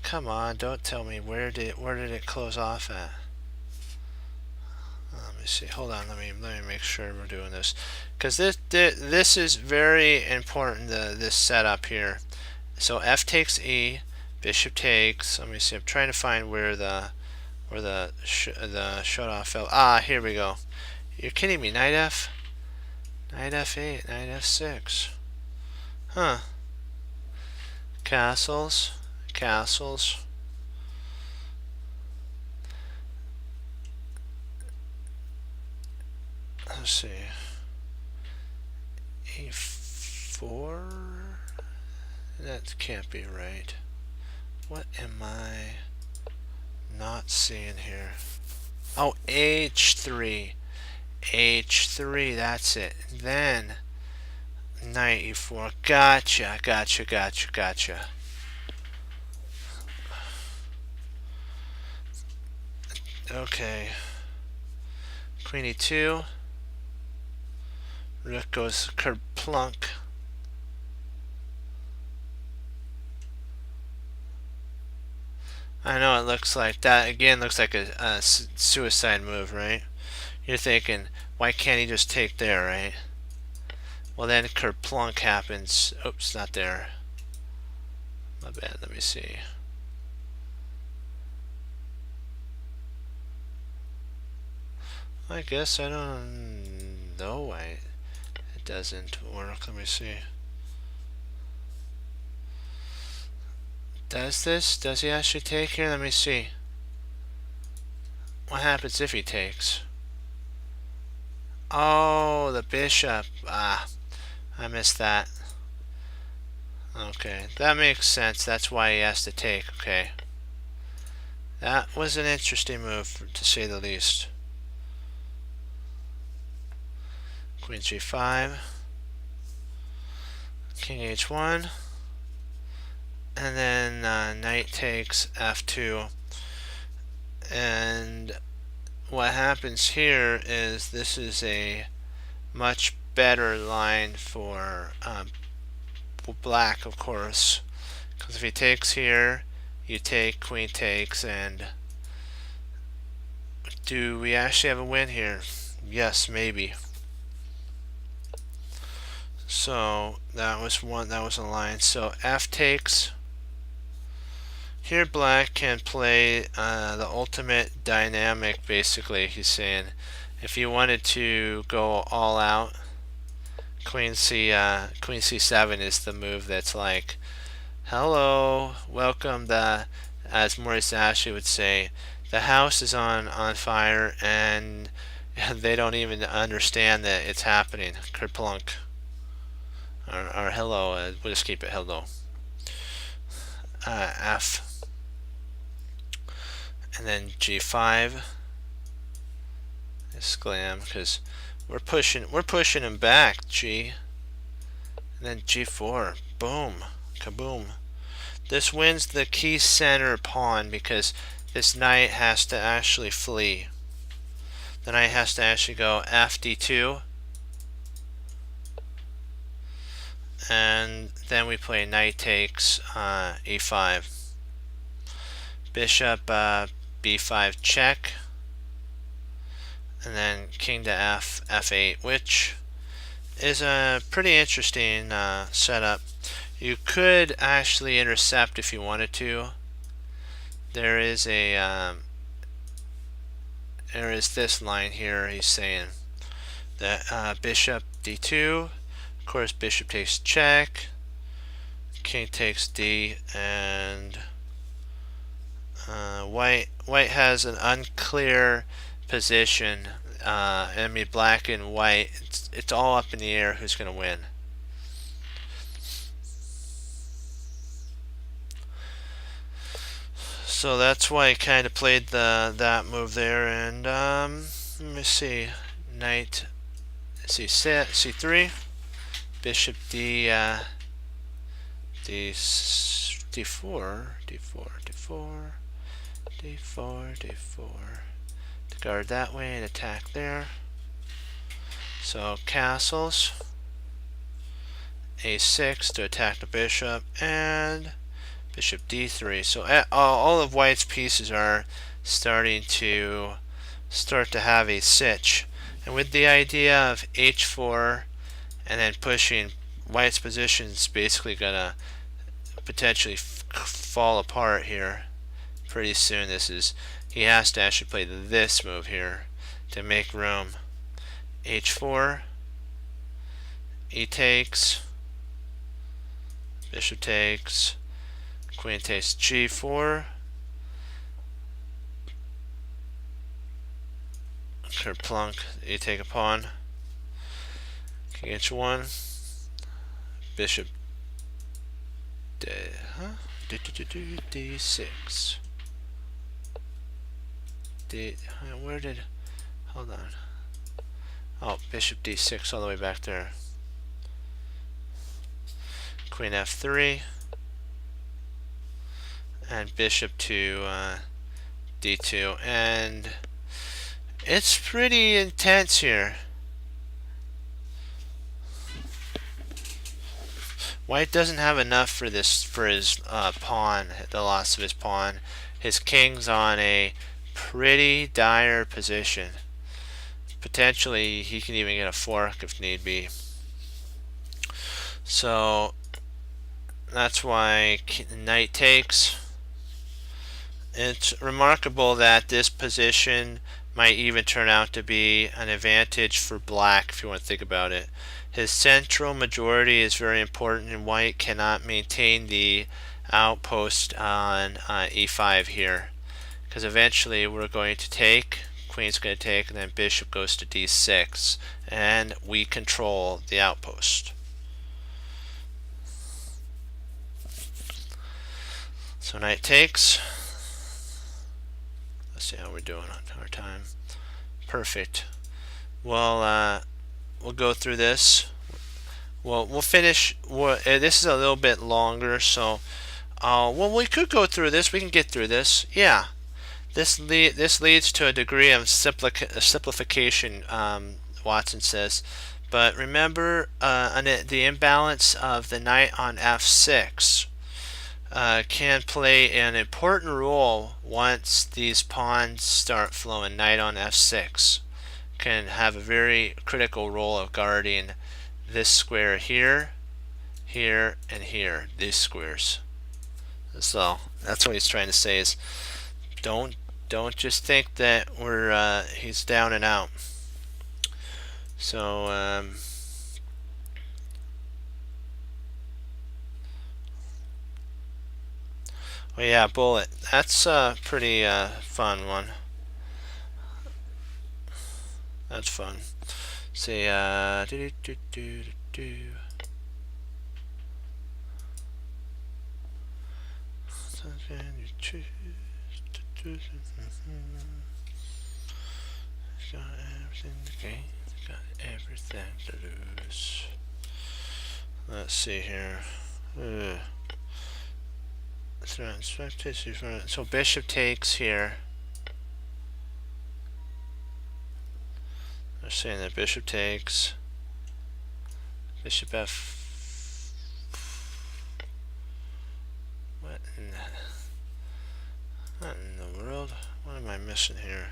Come on, don't tell me where did it close off at? Let me see. Hold on. Let me make sure we're doing this, because this is very important. This setup here. So F takes E, bishop takes. Let me see. I'm trying to find where the shut off fell. Ah, here we go. You're kidding me. Knight F, Knight F8, Knight F6. Huh. Castles. Let's see. E4? That can't be right. What am I not seeing here? Oh, H3. H3, that's it. Then Knight E4. Gotcha. Okay. Queen E2. Rook goes kerplunk. I know it looks like that. Again, looks like a suicide move, right? You're thinking, why can't he just take there, right? Well, then kerplunk happens. Oops, not there. My bad. Let me see. I guess I don't know why it doesn't work. Let me see. Does he actually take here? Let me see. What happens if he takes? Oh, the bishop. Ah, I missed that. Okay, that makes sense. That's why he has to take. Okay. That was an interesting move, to say the least. Queen G5. King H1. And then knight takes F2. And what happens here is this is a much better line for black, of course, because if he takes here, you take, queen takes, and do we actually have a win here? Yes, maybe. So that was a line. So F takes. Here black can play the ultimate dynamic, basically. He's saying if you wanted to go all out, Queen C7 is the move that's like, hello, welcome, as Maurice Ashley would say, the house is on fire, and they don't even understand that it's happening. Kerplunk. Or hello, we'll just keep it hello. F. and then G5 exclam, because we're pushing him back. G, and then G4, boom, kaboom. This wins the key center pawn because this knight has to actually flee. The knight has to actually go FD2, and then we play knight takes E5. Bishop B5 check, and then king to F8, which is a pretty interesting setup. You could actually intercept if you wanted to. There is this line here. He's saying that bishop D2, of course bishop takes check, king takes D, and white has an unclear position. I mean, black and white, it's all up in the air who's going to win. So that's why I kind of played that move there. And let me see, knight C3, bishop D D4 to guard that way and attack there. So castles, A6 to attack the bishop, and bishop D3. So all of white's pieces are starting to have a sitch, and with the idea of H4 and then pushing, white's position is basically gonna potentially fall apart here pretty soon. He has to actually play this move here to make room. H4, E takes, bishop takes, queen takes G4, kerplunk, you take a pawn, king H1, bishop D6. Hold on. Oh, bishop D6 all the way back there. Queen F3, and bishop to D2, and it's pretty intense here. White doesn't have enough for his pawn, the loss of his pawn. His king's on a pretty dire position. Potentially he can even get a fork if need be. So that's why knight takes. It's remarkable that this position might even turn out to be an advantage for black if you want to think about it. His central majority is very important, and white cannot maintain the outpost on E5 here, because eventually we're going to take, queen's going to take, and then bishop goes to D6, and we control the outpost. So knight takes. Let's see how we're doing on our time. Perfect. Well, we'll go through this. Well, we'll finish. This is a little bit longer, so well, we could go through this. We can get through this. Yeah, this leads to a degree of simplification. Watson says, but remember the imbalance of the knight on F6 can play an important role once these pawns start flowing. Knight on F6 can have a very critical role of guarding this square here, here, and here, these squares. So that's what he's trying to say is don't just think that he's down and out. So well, yeah, bullet. That's a pretty fun one. That's fun. Say Got everything to gain, got everything to lose. Let's see here. So bishop takes here. They're saying that bishop takes. Bishop f. What in the world? What am I missing here?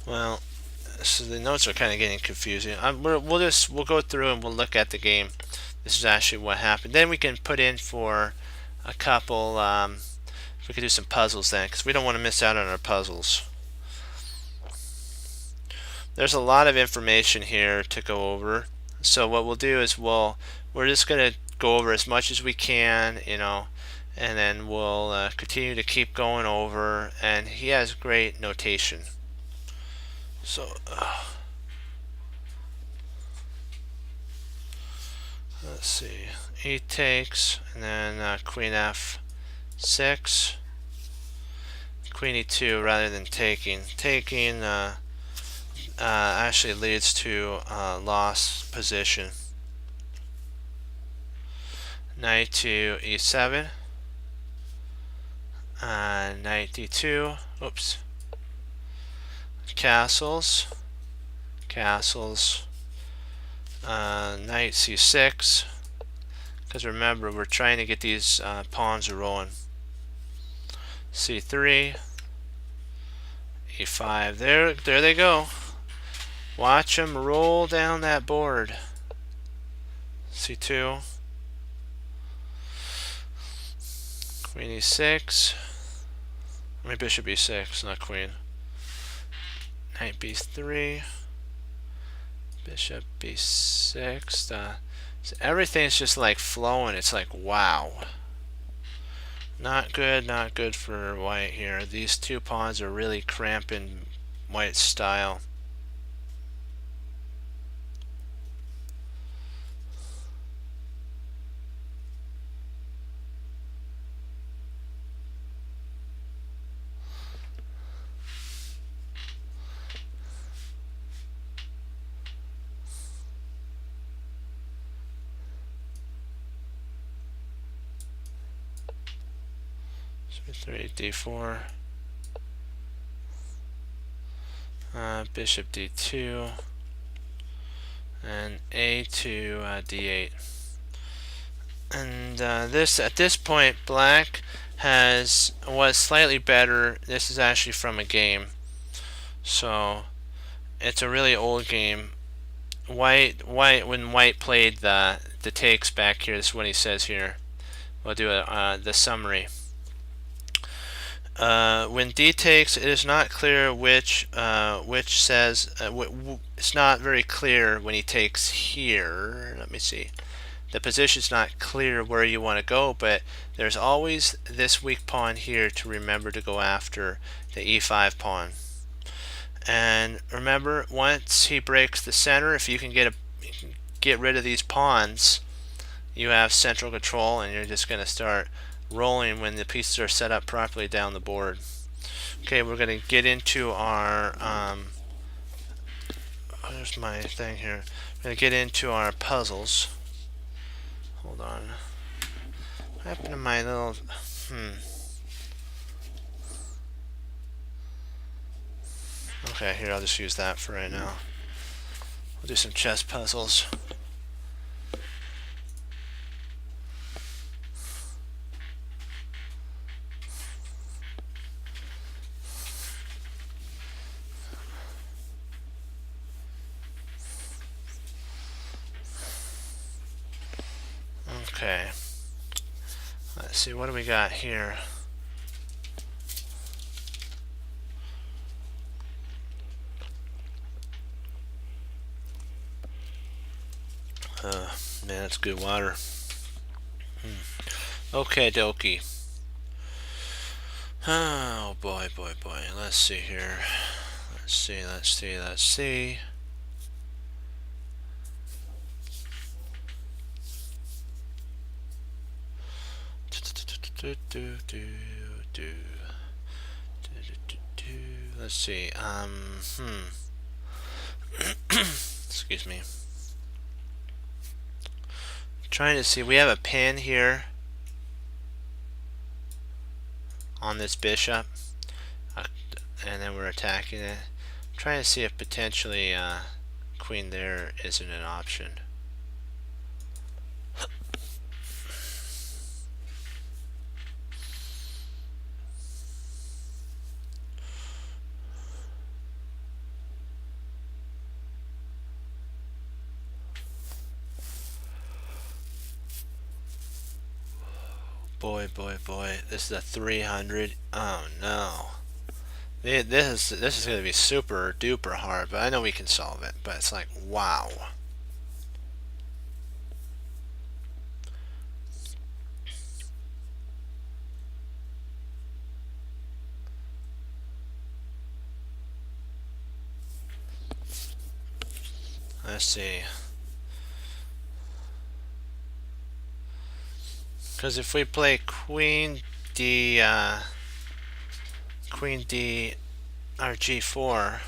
Well, so the notes are kind of getting confusing. We'll go through and we'll look at the game. This is actually what happened. Then we can put in for a couple. If we could do some puzzles then, because we don't want to miss out on our puzzles. There's a lot of information here to go over. So what we'll do is we're just gonna go over as much as we can, you know, and then we'll continue to keep going over. And he has great notation. So let's see. E takes, and then queen f6, queen e2 rather than taking. Taking actually leads to lost position. Knight to e7, knight d2. Oops. Castles, knight c6, because remember we're trying to get these pawns rolling. c3, e5. There they go. Watch them roll down that board. c2, queen e6. I mean bishop e6, not queen. Knight b3, bishop b6. So everything's just like flowing. It's like wow. Not good for white here. These two pawns are really cramping white's style. c3, d4, bishop d2, and a to d8. And this at this point, black was slightly better. This is actually from a game, so it's a really old game. When white played the takes back here, this is what he says here. We'll do the summary. When d takes, it is not clear which says it's not very clear when he takes here. Let me see. The position's not clear where you want to go, but there's always this weak pawn here to remember to go after the e5 pawn. And remember, once he breaks the center, if you can get rid of these pawns, you have central control, and you're just going to start rolling when the pieces are set up properly down the board. Okay, we're going to get into our there's my thing here. We're going to get into our puzzles. Hold on. What happened to my little Okay, here, I'll just use that for right now. We'll do some chess puzzles. Okay, let's see, what do we got here? Man, that's good water. Okay, dokie. Oh boy, boy, boy. Let's see here. Let's see. Let's see. Excuse me. Trying to see. We have a pin here on this bishop, and then we're attacking it. I'm trying to see if potentially queen there isn't an option. Boy, boy, boy. This is a 300. Oh no. This is going to be super duper hard, but I know we can solve it. But it's like, wow. Let's see. Because if we play Queen D, or G4,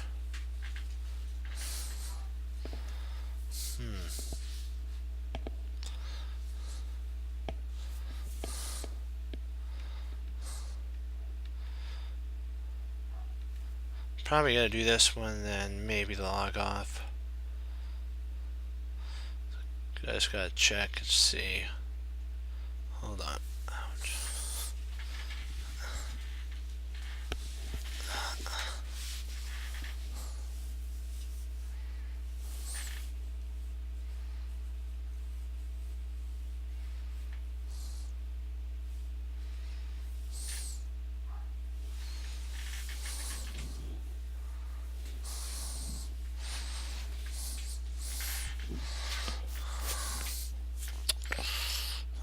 probably gonna do this one, then maybe log off. I just gotta check and see. Hold on. Ouch.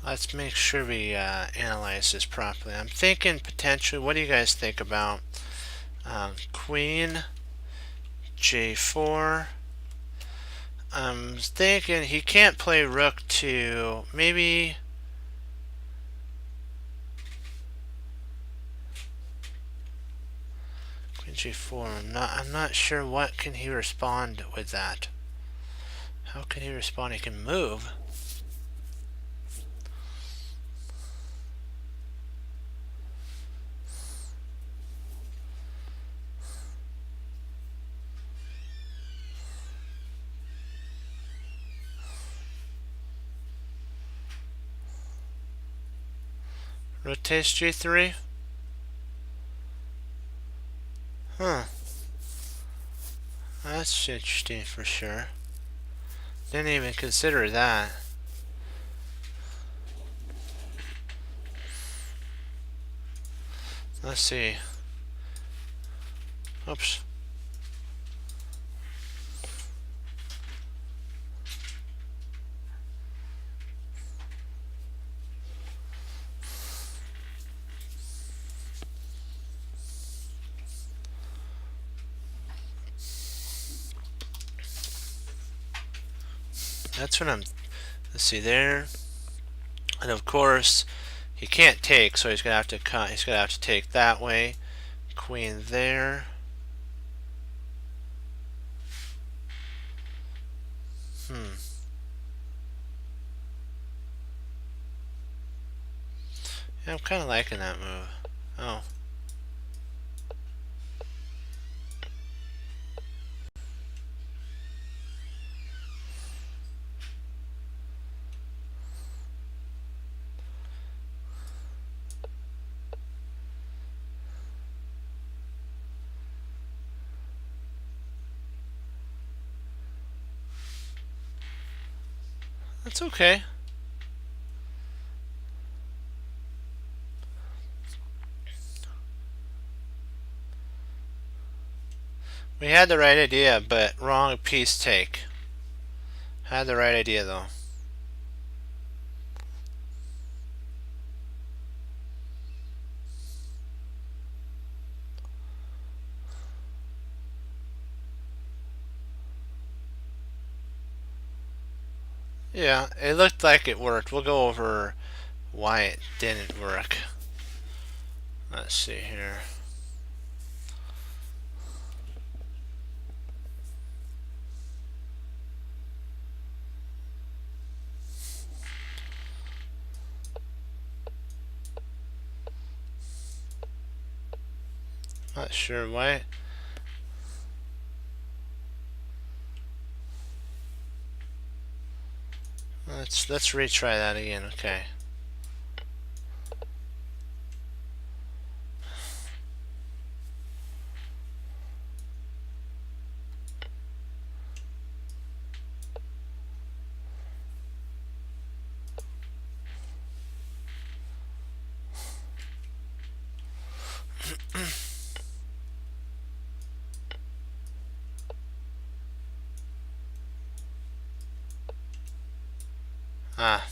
Let's make sure we analyze this properly. I'm thinking potentially, what do you guys think about Queen J4? I'm thinking he can't play Rook to maybe Queen G4. I'm not sure what can he respond with that. How can he respond? He can move. Rotates G3? Huh. That's interesting for sure. Didn't even consider that. Let's see. Oops. That's what I'm. Let's see there. And of course, he can't take, so he's gonna have to cut. He's gonna have to take that way. Queen there. Yeah, I'm kind of liking that move. Oh. That's okay. We had the right idea, but wrong piece take. Had the right idea though. Yeah, it looked like it worked. We'll go over why it didn't work. Let's see here. Not sure why. Let's retry that again. Okay. Ah,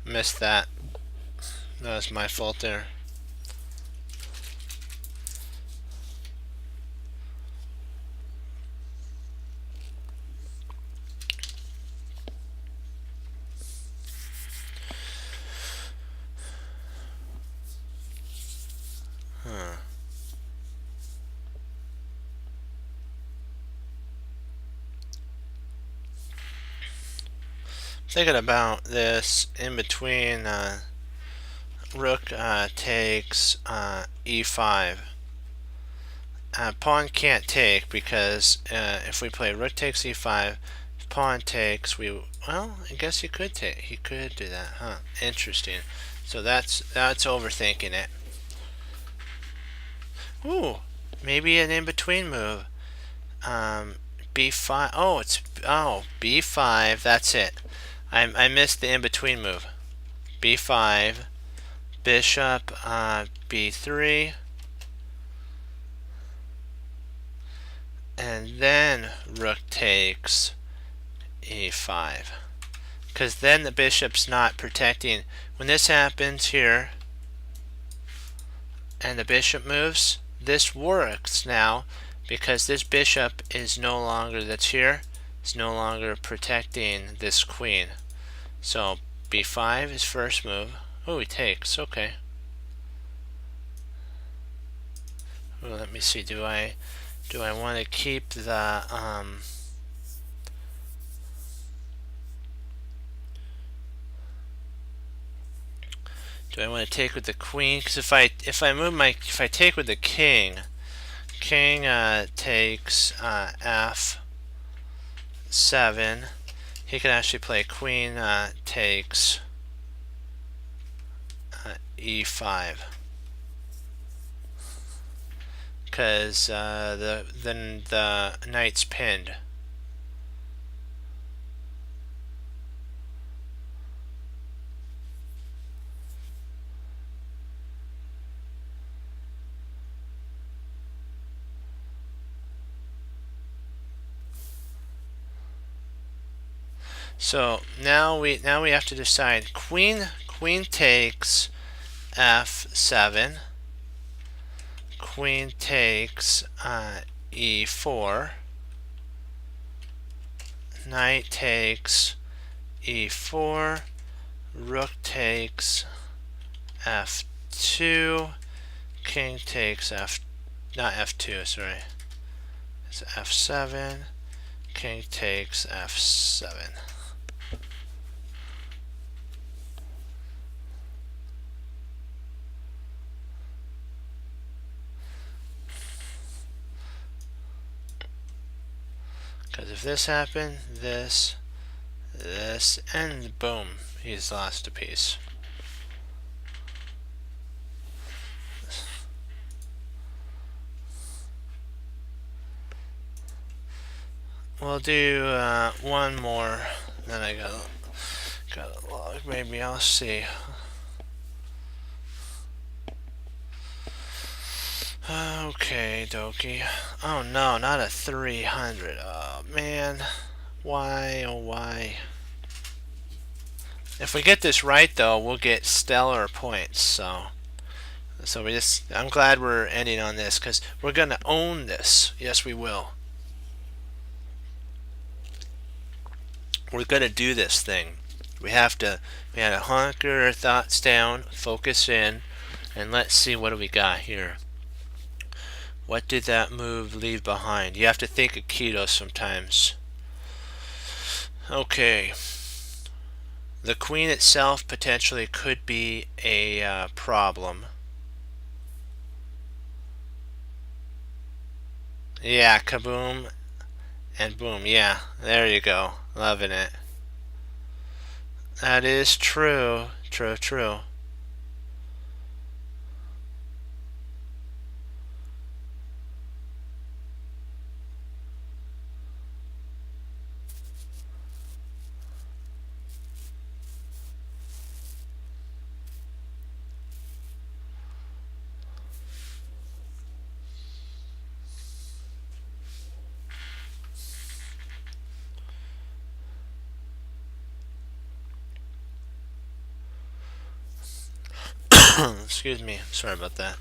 missed that. That was my fault there. Huh. Thinking about this in between rook takes e5. Pawn can't take because if we play rook takes e5, pawn takes, well, I guess he could take. He could do that, huh? Interesting. So that's overthinking it. Ooh, maybe an in-between move. B5. Oh, B5. That's it. I missed the in-between move. B5, bishop, B3, and then rook takes E5. Because then the bishop's not protecting. When this happens here, and the bishop moves, this works now because this bishop is no longer, that's here, is no longer protecting this queen. So B5 is first move. Oh, he takes. Okay. Well, let me see. Do I want to keep the do I want to take with the queen? Because if I take with the king, takes f7. He can actually play queen takes e5. Because then the knight's pinned. So now we have to decide. Queen takes f7. Queen takes e4. Knight takes e4. Rook takes f2. King takes not f2, sorry. It's f7. King takes f7. Because if this happened, this, and boom, he's lost a piece. We'll do one more, then I got a log. Maybe I'll see. Okay, dokie. Oh no, not a 300. Oh man, why? Oh why? If we get this right though, we'll get stellar points. So I'm glad we're ending on this because we're gonna own this. Yes, we will. we're going to do this thing. We have to hunker our thoughts down, focus in, and let's see what do we got here. What did that move leave behind? You have to think of Kido sometimes. Okay. The queen itself potentially could be a problem. Yeah, kaboom and boom. Yeah, there you go. Loving it. That is true. True, true. Excuse me. Sorry about that.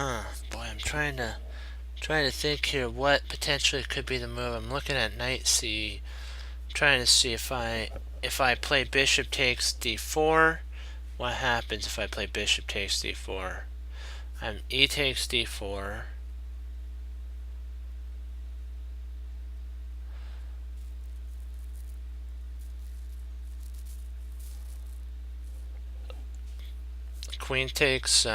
Huh. Boy, I'm trying to think here what potentially could be the move. I'm looking at knight c, trying to see if I play bishop takes d4, what happens if I play bishop takes d4? E takes d4. Queen takes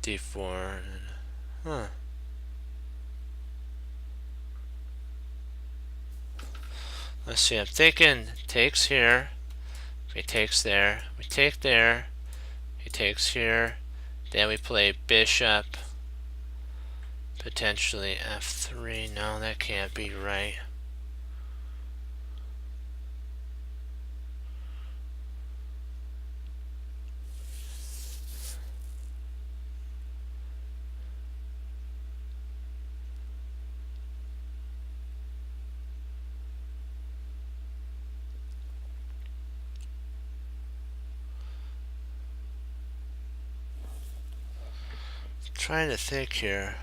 d4. Huh. Let's see, I'm thinking takes here. He takes there. We take there. He takes here. Then we play bishop. Potentially f3. No, that can't be right. Trying to think here.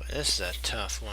This is a tough one.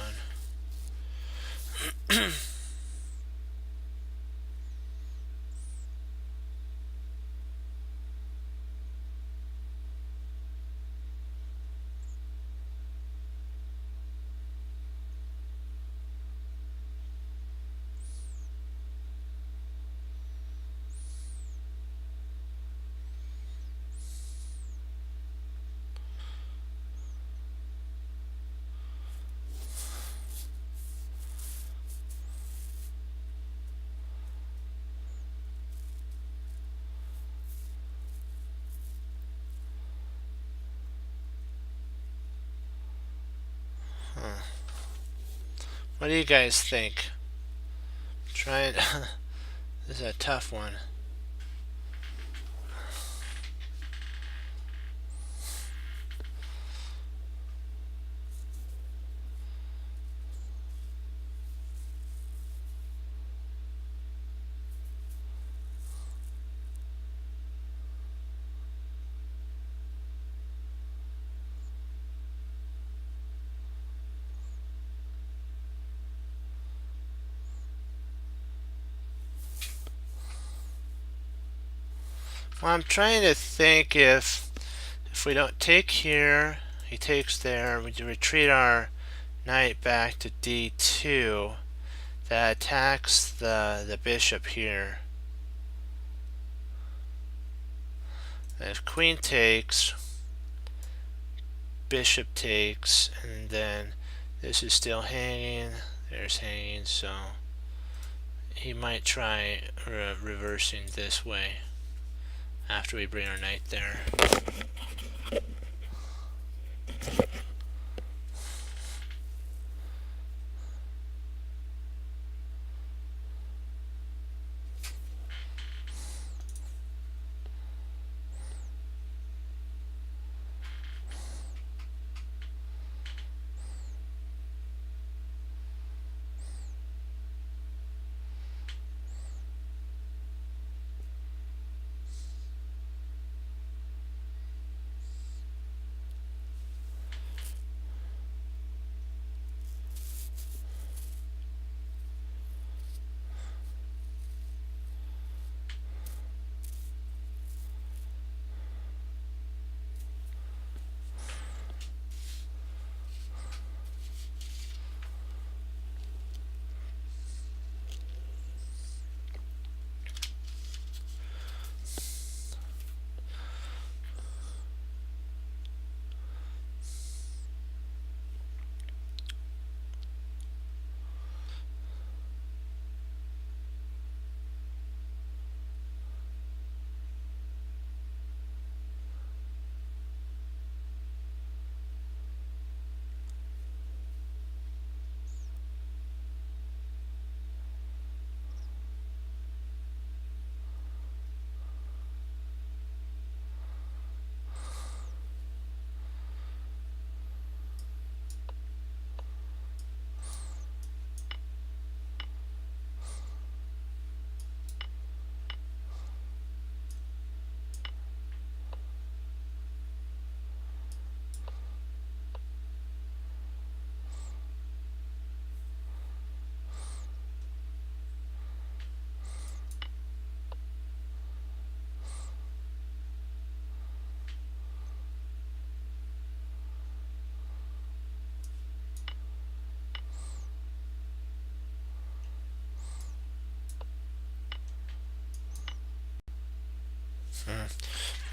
What do you guys think? Trying. This is a tough one. Well, I'm trying to think if we don't take here, he takes there, we retreat our knight back to d2. That attacks the bishop here. And if queen takes, bishop takes, and then this is still hanging, there's hanging, so he might try reversing this way after we bring our knight there.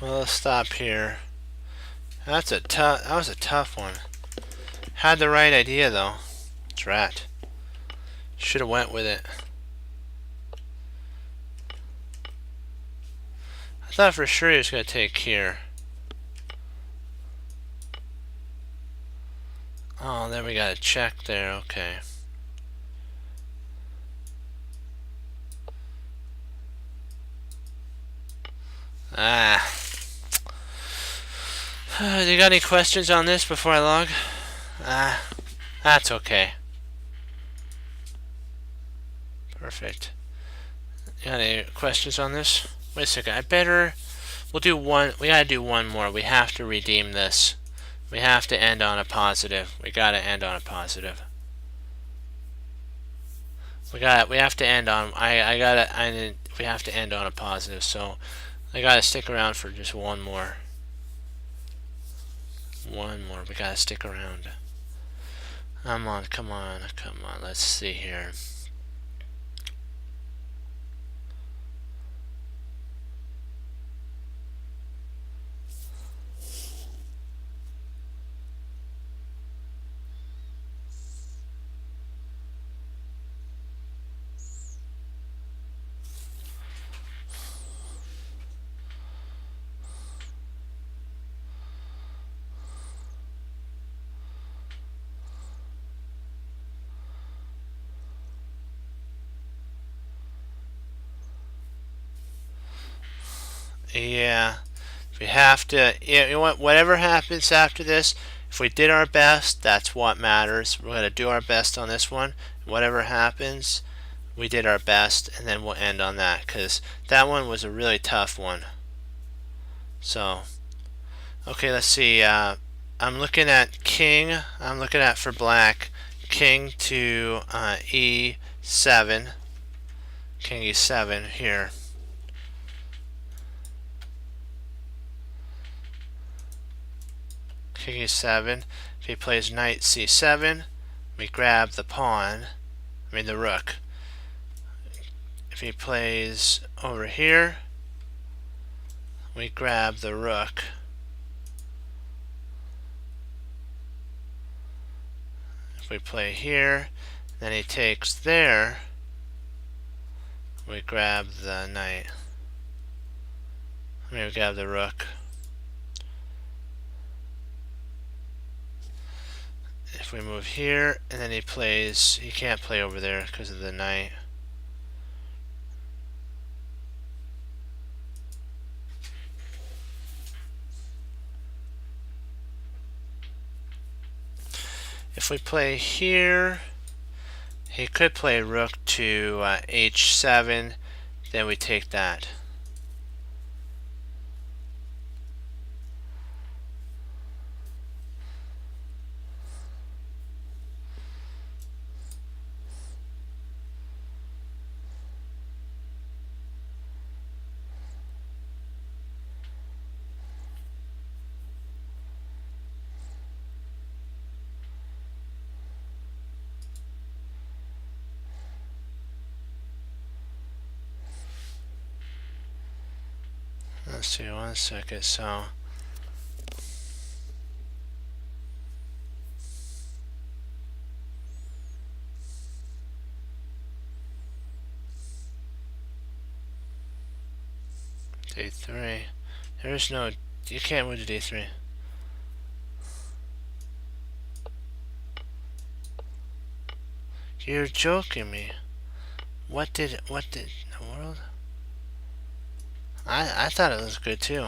Well, let's stop here. That was a tough one. Had the right idea though. Drat. Should have went with it. I thought for sure he was going to take here. Oh, then we got a check there. Okay. Ah. You got any questions on this before I log? Ah. That's okay. Perfect. You got any questions on this? Wait a second. We'll do one. We gotta do one more. We have to redeem this. We have to end on a positive. We gotta end on a positive. We have to end on. We have to end on a positive. So I gotta stick around for just one more. One more. We gotta stick around. Come on. Let's see here. Yeah, we have to. You know what? Whatever happens after this, if we did our best, that's what matters. We're gonna do our best on this one. Whatever happens, we did our best, and then we'll end on that because that one was a really tough one. So, okay, let's see. I'm looking at king. I'm looking at for black, king to e7. King e7 here. king e7. If he plays knight c7, we grab the pawn, the rook. If he plays over here, we grab the rook. If we play here, then he takes there, we grab the knight. We grab the rook. If we move here, and then he can't play over there because of the knight. If we play here, he could play rook to h7, then we take that. Let's see, 1 second. So d3. There's no, you can't move to d3. You're joking me. What did in the world? I thought it was good too.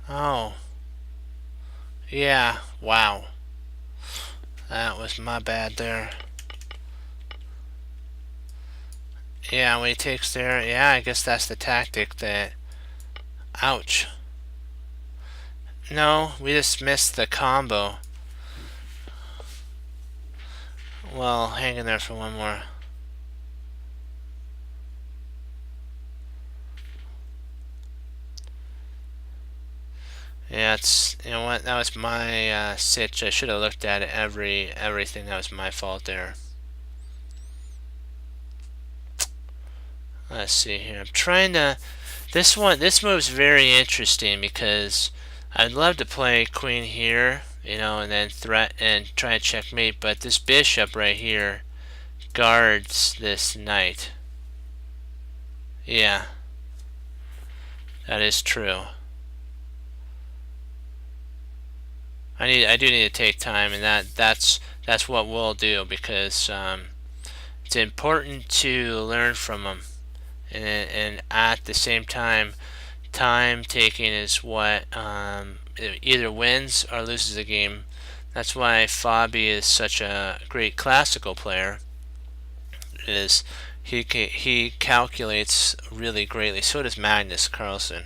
Oh. Yeah, wow. That was my bad there. Yeah, when he takes there, yeah, I guess that's the tactic that... Ouch. No, we just missed the combo. Well, hang in there for one more. Yeah, it's, you know what, that was my sitch. I should have looked at it, everything. That was my fault there. Let's see here. I'm trying to... This move's very interesting because I'd love to play queen here, you know, and then threat and try to checkmate, but this bishop right here guards this knight. Yeah, that is true. I do need to take time, and that's what we'll do, because it's important to learn from them, and at the same time, time taking is what either wins or loses a game. That's why Fabi is such a great classical player. Is he calculates really greatly. So does Magnus Carlsen.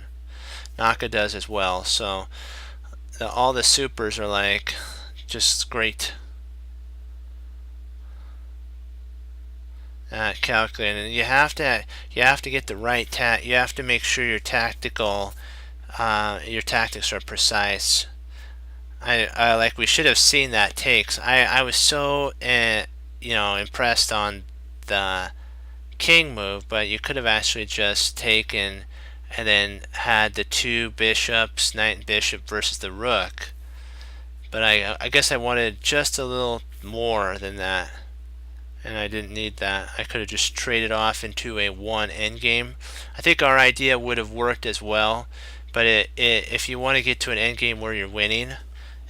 Naka does as well. So all the supers are like just great at calculating. And you have to get the right you have to make sure your tactics are precise. I like, we should have seen that takes. I was so impressed on the king move, but you could have actually just taken and then had the two bishops, knight and bishop, versus the rook. But I guess I wanted just a little more than that, and I didn't need that. I could have just traded off into a one endgame. I think our idea would have worked as well, but if you want to get to an endgame where you're winning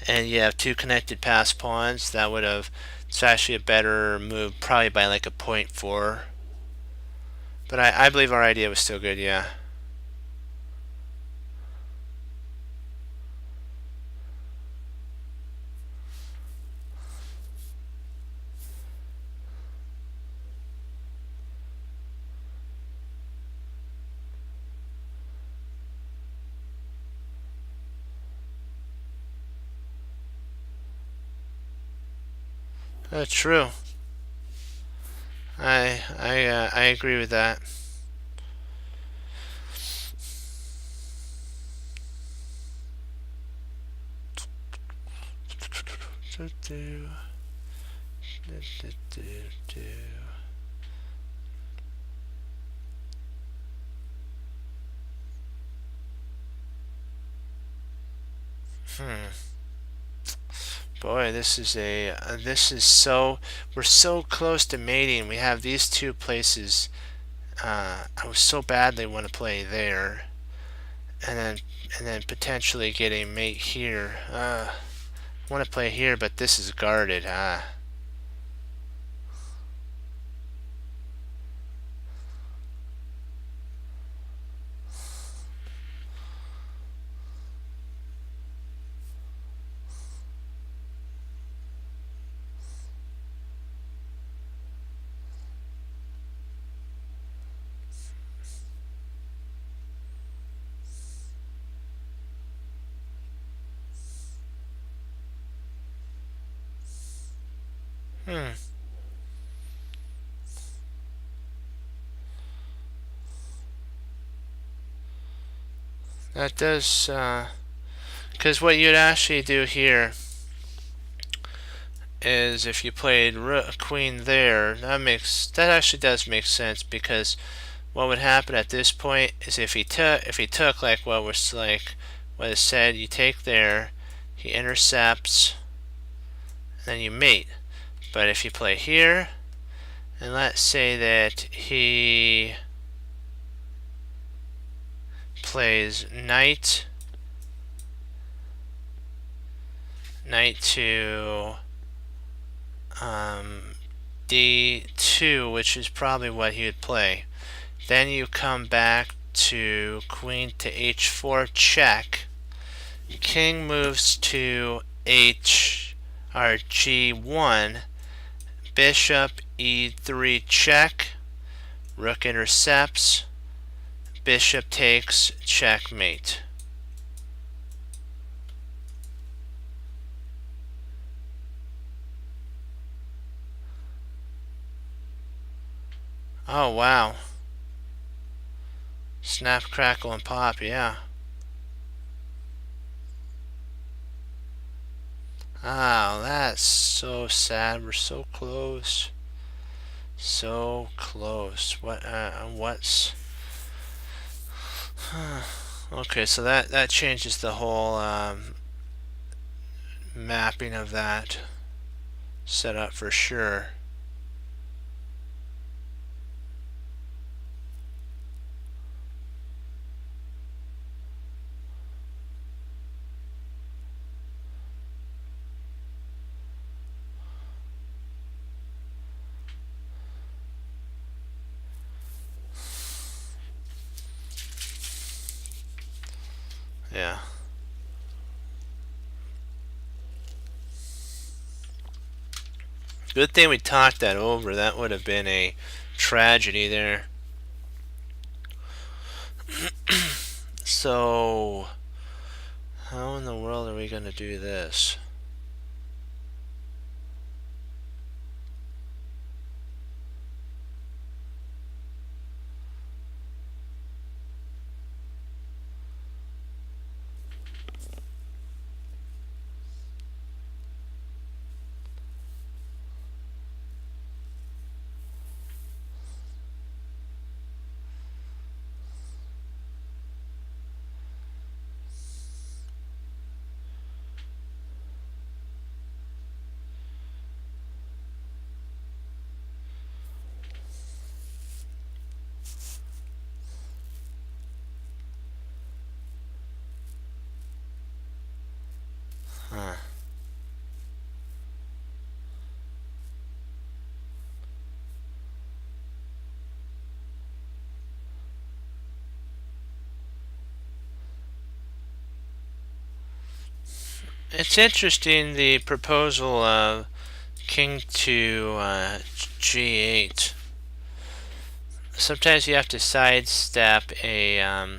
and you have two connected pass pawns, that would have, it's actually a better move, probably by like a 0.4. But I believe our idea was still good, yeah. True. I agree with that. Boy, this is so, we're so close to mating. We have these two places. I was so badly want to play there, and then potentially get a mate here. I want to play here, but this is guarded. Hmm. That does, because what you'd actually do here is if you played queen there, that actually does make sense, because what would happen at this point is if he took like what is said, you take there, he intercepts, then you mate. But if you play here, and let's say that he plays knight to d2, which is probably what he would play. Then you come back to queen to h4 check. King moves to g1. Bishop e3 check. Rook intercepts. Bishop takes, checkmate. Oh, wow. Snap, crackle, and pop, yeah. Oh, that's so sad. We're so close. So close. What's... Okay, so that changes the whole mapping of that setup for sure. Yeah. Good thing we talked that over. That would have been a tragedy there. So, how in the world are we going to do this? Huh. It's interesting, the proposal of king to g8. Sometimes you have to sidestep a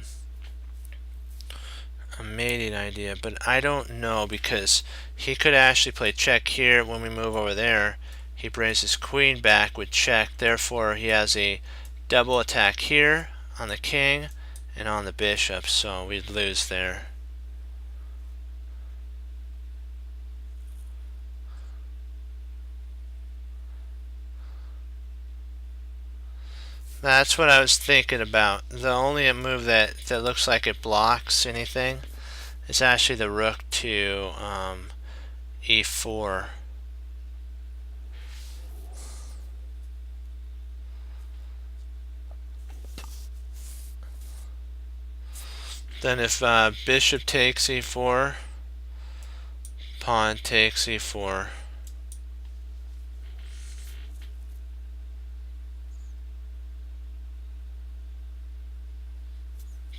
mating idea, but I don't know, because he could actually play check here when we move over there, he brings his queen back with check. Therefore, he has a double attack here on the king and on the bishop, so we'd lose there. That's what I was thinking about. The only move that looks like it blocks anything is actually the rook to e4. Then if bishop takes e4, pawn takes e4.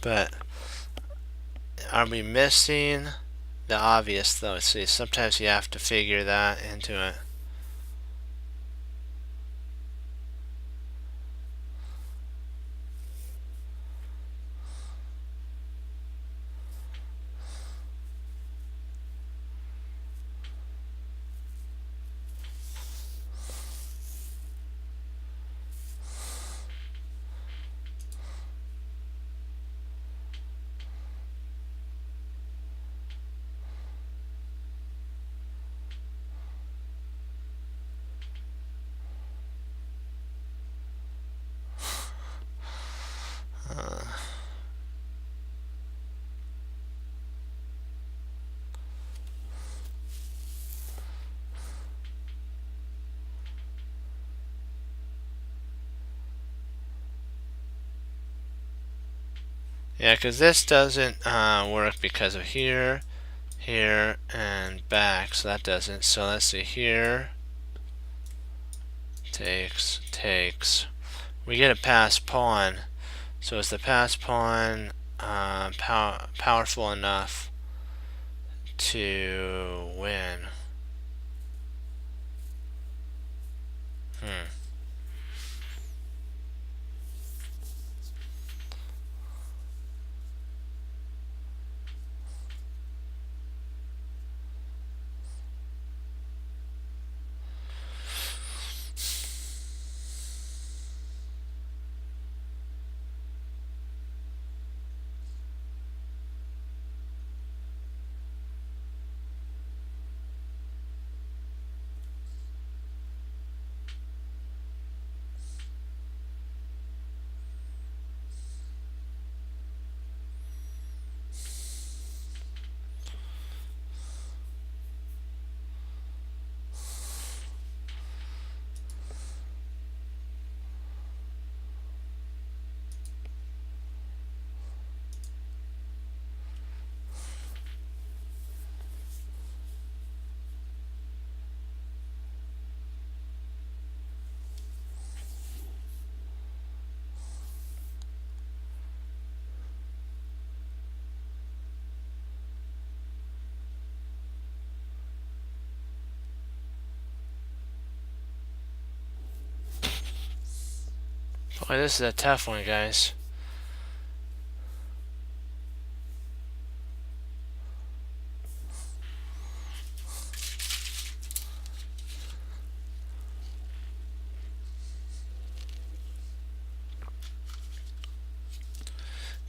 But are we missing the obvious though? See, sometimes you have to figure that into it. Yeah, because this doesn't work because of here, here, and back, so that doesn't. So let's see, here, takes, takes. We get a passed pawn. So is the passed pawn powerful enough to win? Boy, this is a tough one, guys.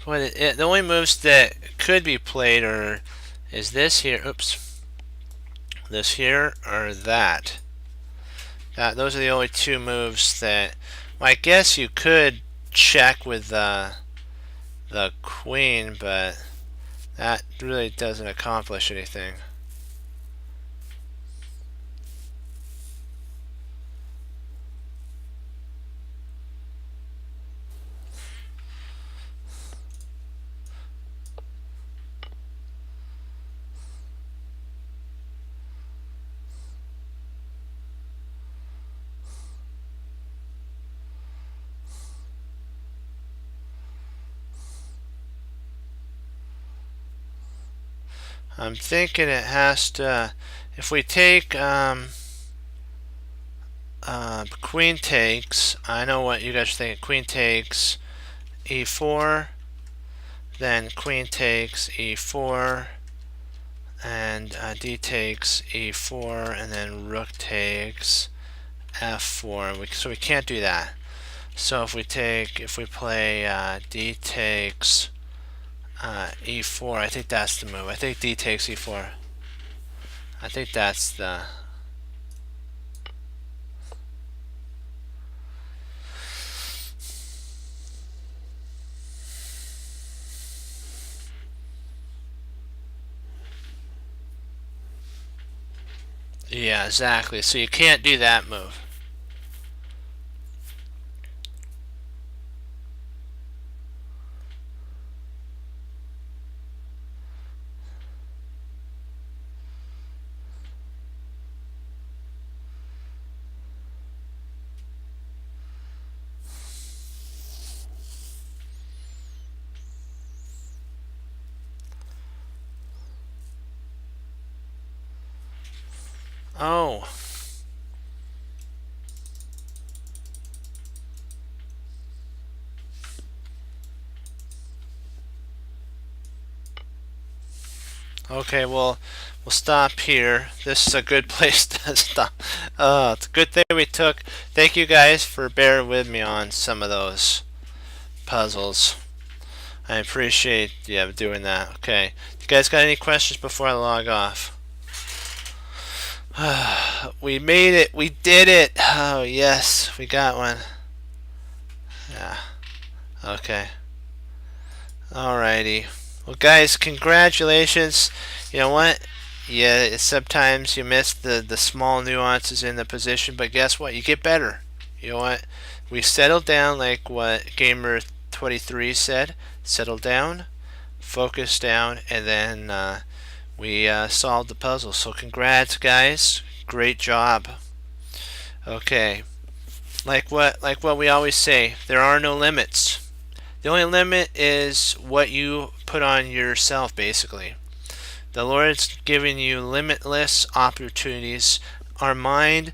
Boy, the only moves that could be played is this here. Oops. This here or that. Those are the only two moves that. Well, I guess you could check with the queen, but that really doesn't accomplish anything. I'm thinking it has to, if we take queen takes, I know what you guys are thinking, queen takes e4, then queen takes e4, and d takes e4, and then rook takes F4. So we can't do that. So if we play D takes E4, I think that's the move. I think D takes E4. I think that's the... Yeah, exactly. So you can't do that move. Oh. Okay, well, we'll stop here. This is a good place to stop. It's a good thing we took. Thank you guys for bearing with me on some of those puzzles. I appreciate you doing that. Okay, you guys got any questions before I log off? We made it. We did it. Oh, yes, we got one. Yeah. Okay. Alrighty. Well, guys, congratulations. You know what? Yeah, sometimes you miss the small nuances in the position, but guess what? You get better. You know what? We settled down like what Gamer23 said. Settle down, focus down, and then we solved the puzzle. So congrats, guys. Great job. Okay. Like what we always say, there are no limits. The only limit is what you put on yourself, basically. The Lord's giving you limitless opportunities. Our mind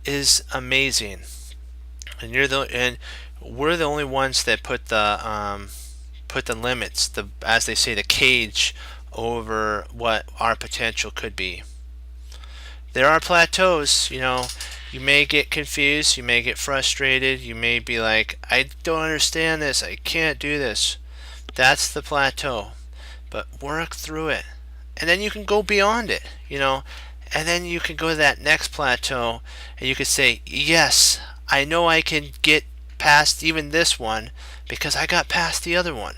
is amazing, and we're the only ones that put the limits, as they say, the cage over what our potential could be. There are plateaus, you know. You may get confused, you may get frustrated, you may be like, I don't understand this, I can't do this. That's the plateau. But work through it. And then you can go beyond it, you know. And then you can go to that next plateau and you can say, yes, I know I can get past even this one because I got past the other one.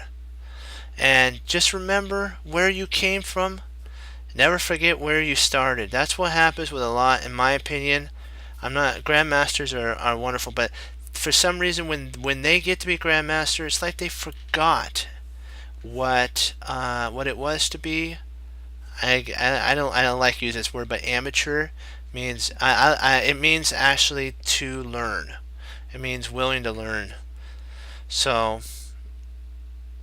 And just remember where you came from. Never forget where you started. That's what happens with a lot, in my opinion. Grandmasters are wonderful, but for some reason when they get to be grandmasters, it's like they forgot what it was to be. I don't like using this word, but amateur means it means actually to learn. It means willing to learn. So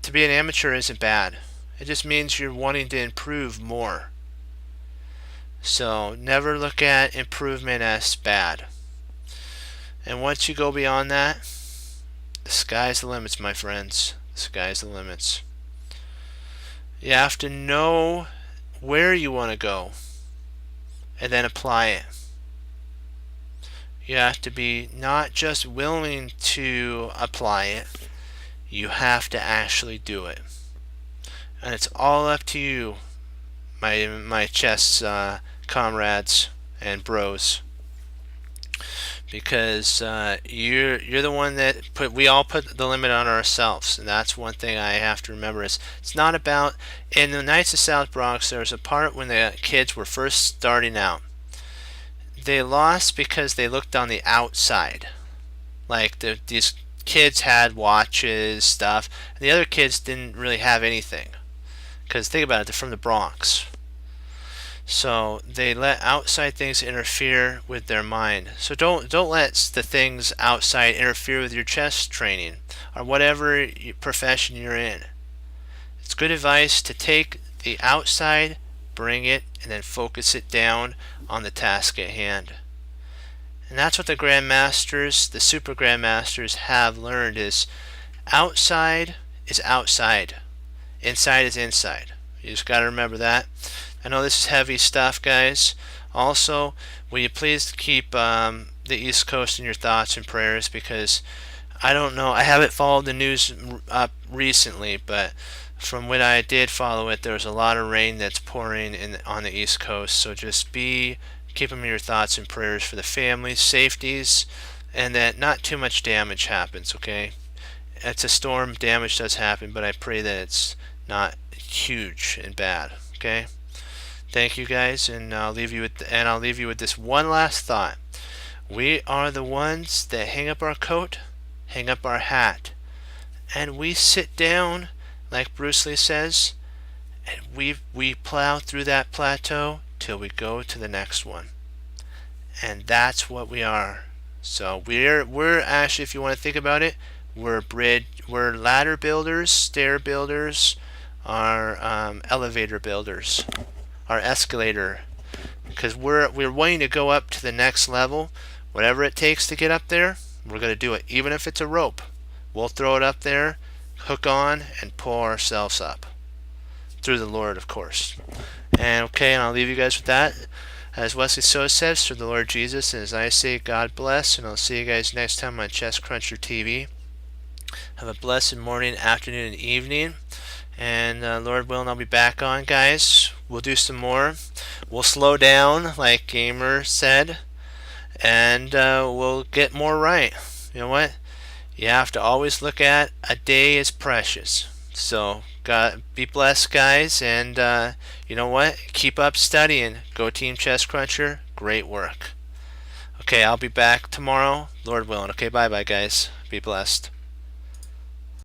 to be an amateur isn't bad. It just means you're wanting to improve more. So never look at improvement as bad. And once you go beyond that, the sky's the limits, my friends. The sky's the limits. You have to know where you want to go and then apply it. You have to be not just willing to apply it, you have to actually do it. And it's all up to you, my chess comrades and bros, because you're the one that we all put the limit on ourselves, and that's one thing I have to remember. Is it's not about, in the Knights of South Bronx, there was a part when the kids were first starting out. They lost because they looked on the outside, like these kids had watches, stuff, and the other kids didn't really have anything. Because think about it, they're from the Bronx. So they let outside things interfere with their mind. So don't let the things outside interfere with your chess training or whatever profession you're in. It's good advice to take the outside, bring it, and then focus it down on the task at hand. And that's what the grandmasters, the super grandmasters, have learned: is outside is outside, inside is inside. You just got to remember that. I know this is heavy stuff, guys. Also, will you please keep the East Coast in your thoughts and prayers, because I don't know, I haven't followed the news up recently, but from when I did follow it, there was a lot of rain that's pouring on the East Coast. So just keep them in your thoughts and prayers for the families, safeties, and that not too much damage happens, okay? It's a storm, damage does happen, but I pray that it's not huge and bad, okay? Thank you guys, and I'll leave you with this one last thought. We are the ones that hang up our coat, hang up our hat, and we sit down, like Bruce Lee says, and we plow through that plateau till we go to the next one. And that's what we are. So we're actually, if you want to think about it, we're ladder builders, stair builders, our elevator builders, our escalator, because we're wanting to go up to the next level. Whatever it takes to get up there, we're going to do it. Even if it's a rope, we'll throw it up there, hook on, and pull ourselves up through the Lord, of course. And I'll leave you guys with that. As Wesley So says, through the Lord Jesus, and as I say, God bless, and I'll see you guys next time on Chess Cruncher TV. Have a blessed morning, afternoon, and evening. And Lord willing, I'll be back on, guys. We'll do some more. We'll slow down, like Gamer said, and we'll get more right. You know what? You have to always look at a day as precious. So, God, be blessed, guys, and you know what? Keep up studying. Go Team Chess Cruncher. Great work. Okay, I'll be back tomorrow, Lord willing. Okay, bye-bye, guys. Be blessed.